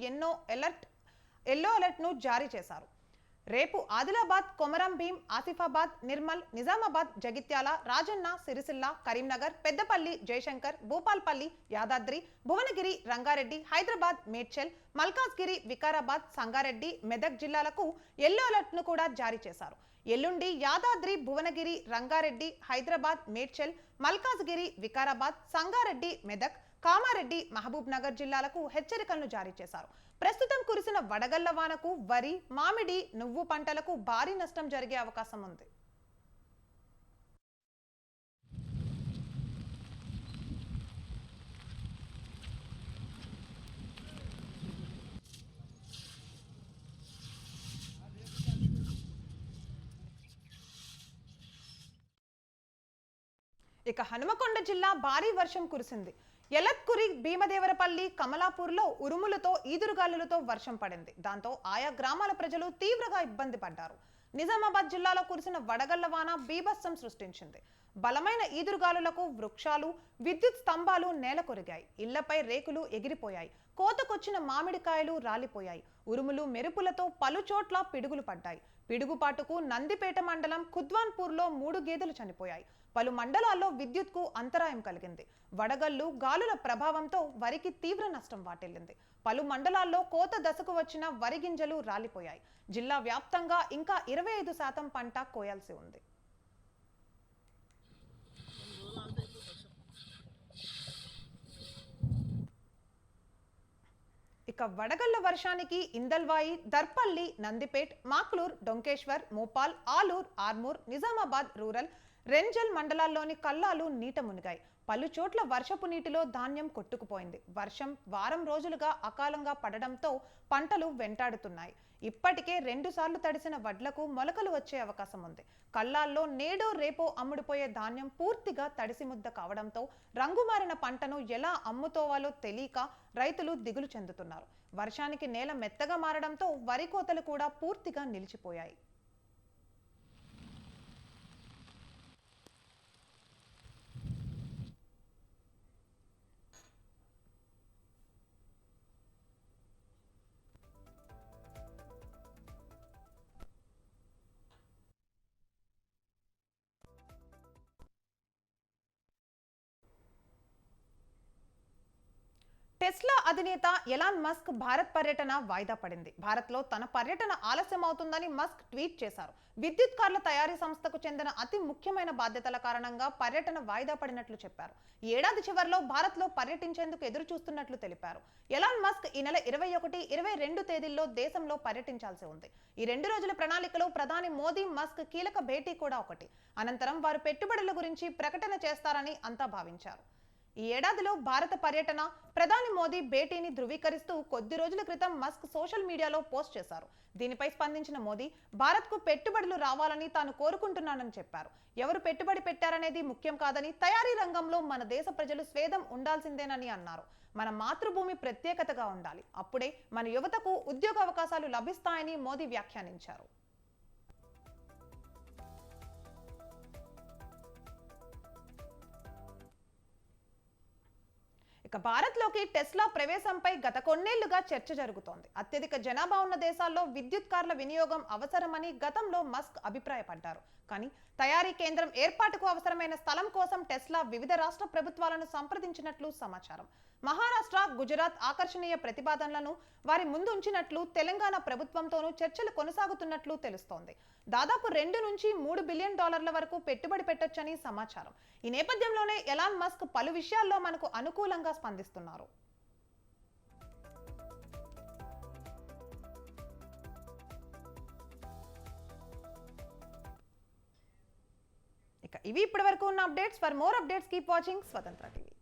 ఎల్లో అలర్ట్ ను జారీ చేశారు. రేపు ఆదిలాబాద్, కొమరం భీం, ఆసిఫాబాద్, నిర్మల్, నిజామాబాద్, జగిత్యాల, రాజన్న, సిరిసిల్ల, కరీంనగర్, పెద్దపల్లి, జయశంకర్, భూపాల్పల్లి, యాదాద్రి, భువనగిరి, రంగారెడ్డి, హైదరాబాద్, మేడ్చల్, మల్కాజ్గిరి, వికారాబాద్, సంగారెడ్డి, మెదక్ జిల్లాలకు ఎల్లో అలర్ట్ ను కూడా జారీ చేశారు. ఎల్లుండి యాదాద్రి, భువనగిరి, రంగారెడ్డి, హైదరాబాద్, మేడ్చల్, మల్కాజ్గిరి, వికారాబాద్, సంగారెడ్డి, మెదక్, కామారెడ్డి, మహబూబ్ నగర్ జిల్లాలకు హెచ్చరికలను జారీ చేశారు. ప్రస్తుతం కురిసిన వడగళ్ల వానకు వరి, మామిడి, నువ్వు పంటలకు భారీ నష్టం జరిగే అవకాశం ఉంది. ఇక హనుమకొండ జిల్లా భారీ వర్షం కురిసింది. ఎలత్కురి, భీమదేవరపల్లి, కమలాపూర్లో ఉరుములతో ఈదురుగాలులతో వర్షం పడింది. దాంతో ఆయా గ్రామాల ప్రజలు తీవ్రంగా ఇబ్బంది పడ్డారు. నిజామాబాద్ జిల్లాలో కురిసిన వడగళ్ల వాన బీభత్సం సృష్టించింది. బలమైన ఈదురుగాలులకు వృక్షాలు, విద్యుత్ స్తంభాలు నేల కొరిగాయి. ఇళ్లపై రేకులు ఎగిరిపోయాయి. కోతకొచ్చిన మామిడికాయలు రాలిపోయాయి. ఉరుములు మెరుపులతో పలు చోట్ల పిడుగులు పడ్డాయి. పిడుగుపాటుకు నందిపేట మండలం ఖుద్వాన్పూర్లో 3 గేదెలు చనిపోయాయి. పలు మండలాల్లో విద్యుత్కు అంతరాయం కలిగింది. వడగళ్లు, గాలుల ప్రభావంతో వరికి తీవ్ర నష్టం వాటిల్లింది. పలు మండలాల్లో కోత దశకు వచ్చిన వరి గింజలు రాలిపోయాయి. జిల్లా వ్యాప్తంగా ఇంకా 25% పంట కోయాల్సి ఉంది. ఇక వడగళ్ల వర్షానికి ఇందల్వాయి, దర్పల్లి, నందిపేట్, మాక్లూర్, డొంకేశ్వర్, మోపాల్, ఆలూర్, ఆర్మూర్, నిజామాబాద్ రూరల్, రెంజల్ మండలాల్లోని కల్లాలు నీట మునిగాయి. పలు చోట్ల వర్షపు నీటిలో ధాన్యం కొట్టుకుపోయింది. వర్షం వారం రోజులుగా అకాలంగా పడడంతో పంటలు వెంటాడుతున్నాయి. ఇప్పటికే 2 సార్లు తడిసిన వడ్లకు మొలకలు వచ్చే అవకాశం ఉంది. కల్లాల్లో నేడో రేపో అమ్ముడుపోయే ధాన్యం పూర్తిగా తడిసి ముద్ద కావడంతో రంగుమారిన పంటను ఎలా అమ్ముతోవాలో తెలియక రైతులు దిగులు చెందుతున్నారు. వర్షానికి నేల మెత్తగా మారడంతో వరి కోతలు కూడా పూర్తిగా నిలిచిపోయాయి. టెస్లా అధినేత ఎలాన్ మస్క్ భారత్ పర్యటన వాయిదా పడింది. భారత్లో తన పర్యటన ఆలస్యం అవుతుందని మస్క్ ట్వీట్ చేశారు. విద్యుత్ కార్ల తయారీ సంస్థకు చెందిన అతి ముఖ్యమైన బాధ్యతల కారణంగా పర్యటన వాయిదా పడినట్లు చెప్పారు. ఈ ఏడాది చివరిలో భారత్లో పర్యటించేందుకు ఎదురు చూస్తున్నట్లు తెలిపారు. ఎలాన్ మస్క్ ఈ నెల 21, 22 తేదీల్లో దేశంలో పర్యటించాల్సి ఉంది. ఈ 2 రోజుల ప్రణాళికలో ప్రధాని మోదీ, మస్క్ కీలక భేటీ కూడా ఒకటి. అనంతరం వారు పెట్టుబడుల గురించి ప్రకటన చేస్తారని అంతా భావించారు. ఈ ఏడాదిలో భారత పర్యటన, ప్రధాని మోదీ భేటీని ధృవీకరిస్తూ కొద్ది రోజుల క్రితం మస్క్ సోషల్ మీడియాలో పోస్ట్ చేశారు. దీనిపై స్పందించిన మోదీ, భారత్కు పెట్టుబడులు రావాలని తాను కోరుకుంటున్నానని చెప్పారు. ఎవరు పెట్టుబడి పెట్టారనేది ముఖ్యం కాదని, తయారీ రంగంలో మన దేశ ప్రజలు స్వేదం ఉండాల్సిందేనని అన్నారు. మన మాతృభూమి ప్రత్యేకతగా ఉండాలి, అప్పుడే మన యువతకు ఉద్యోగ అవకాశాలు లభిస్తాయని మోదీ వ్యాఖ్యానించారు. ఇక భారత్లోకి టెస్లా ప్రవేశంపై గత కొన్నేళ్లుగా చర్చ జరుగుతోంది. అత్యధిక జనాభా ఉన్న దేశాల్లో విద్యుత్ కార్ల వినియోగం అవసరమని గతంలో మస్క్ అభిప్రాయపడ్డారు. కానీ తయారీ కేంద్రం ఏర్పాటుకు అవసరమైన స్థలం కోసం టెస్లా వివిధ రాష్ట్ర ప్రభుత్వాలను సంప్రదించినట్లు సమాచారం. మహారాష్ట్ర, గుజరాత్ ఆకర్షణీయ ప్రతిపాదనలను వారి ముందు ఉంచినట్లు తెలంగాణ ప్రభుత్వంతోనూ చర్చలు కొనసాగుతున్నట్లు తెలుస్తోంది. దాదాపు 2 నుంచి 3 బిలియన్ డాలర్ల వరకు పెట్టుబడి పెట్టొచ్చని సమాచారం. ఈ నేపథ్యంలోనే ఎలాన్ మస్క్ పలు విషయాల్లో మనకు అనుకూలంగా స్పందిస్తున్నారు. ఇక ఇవి ఇప్పటివరకు ఉన్న updates. For more updates keep watching స్వతంత్ర టీవీ.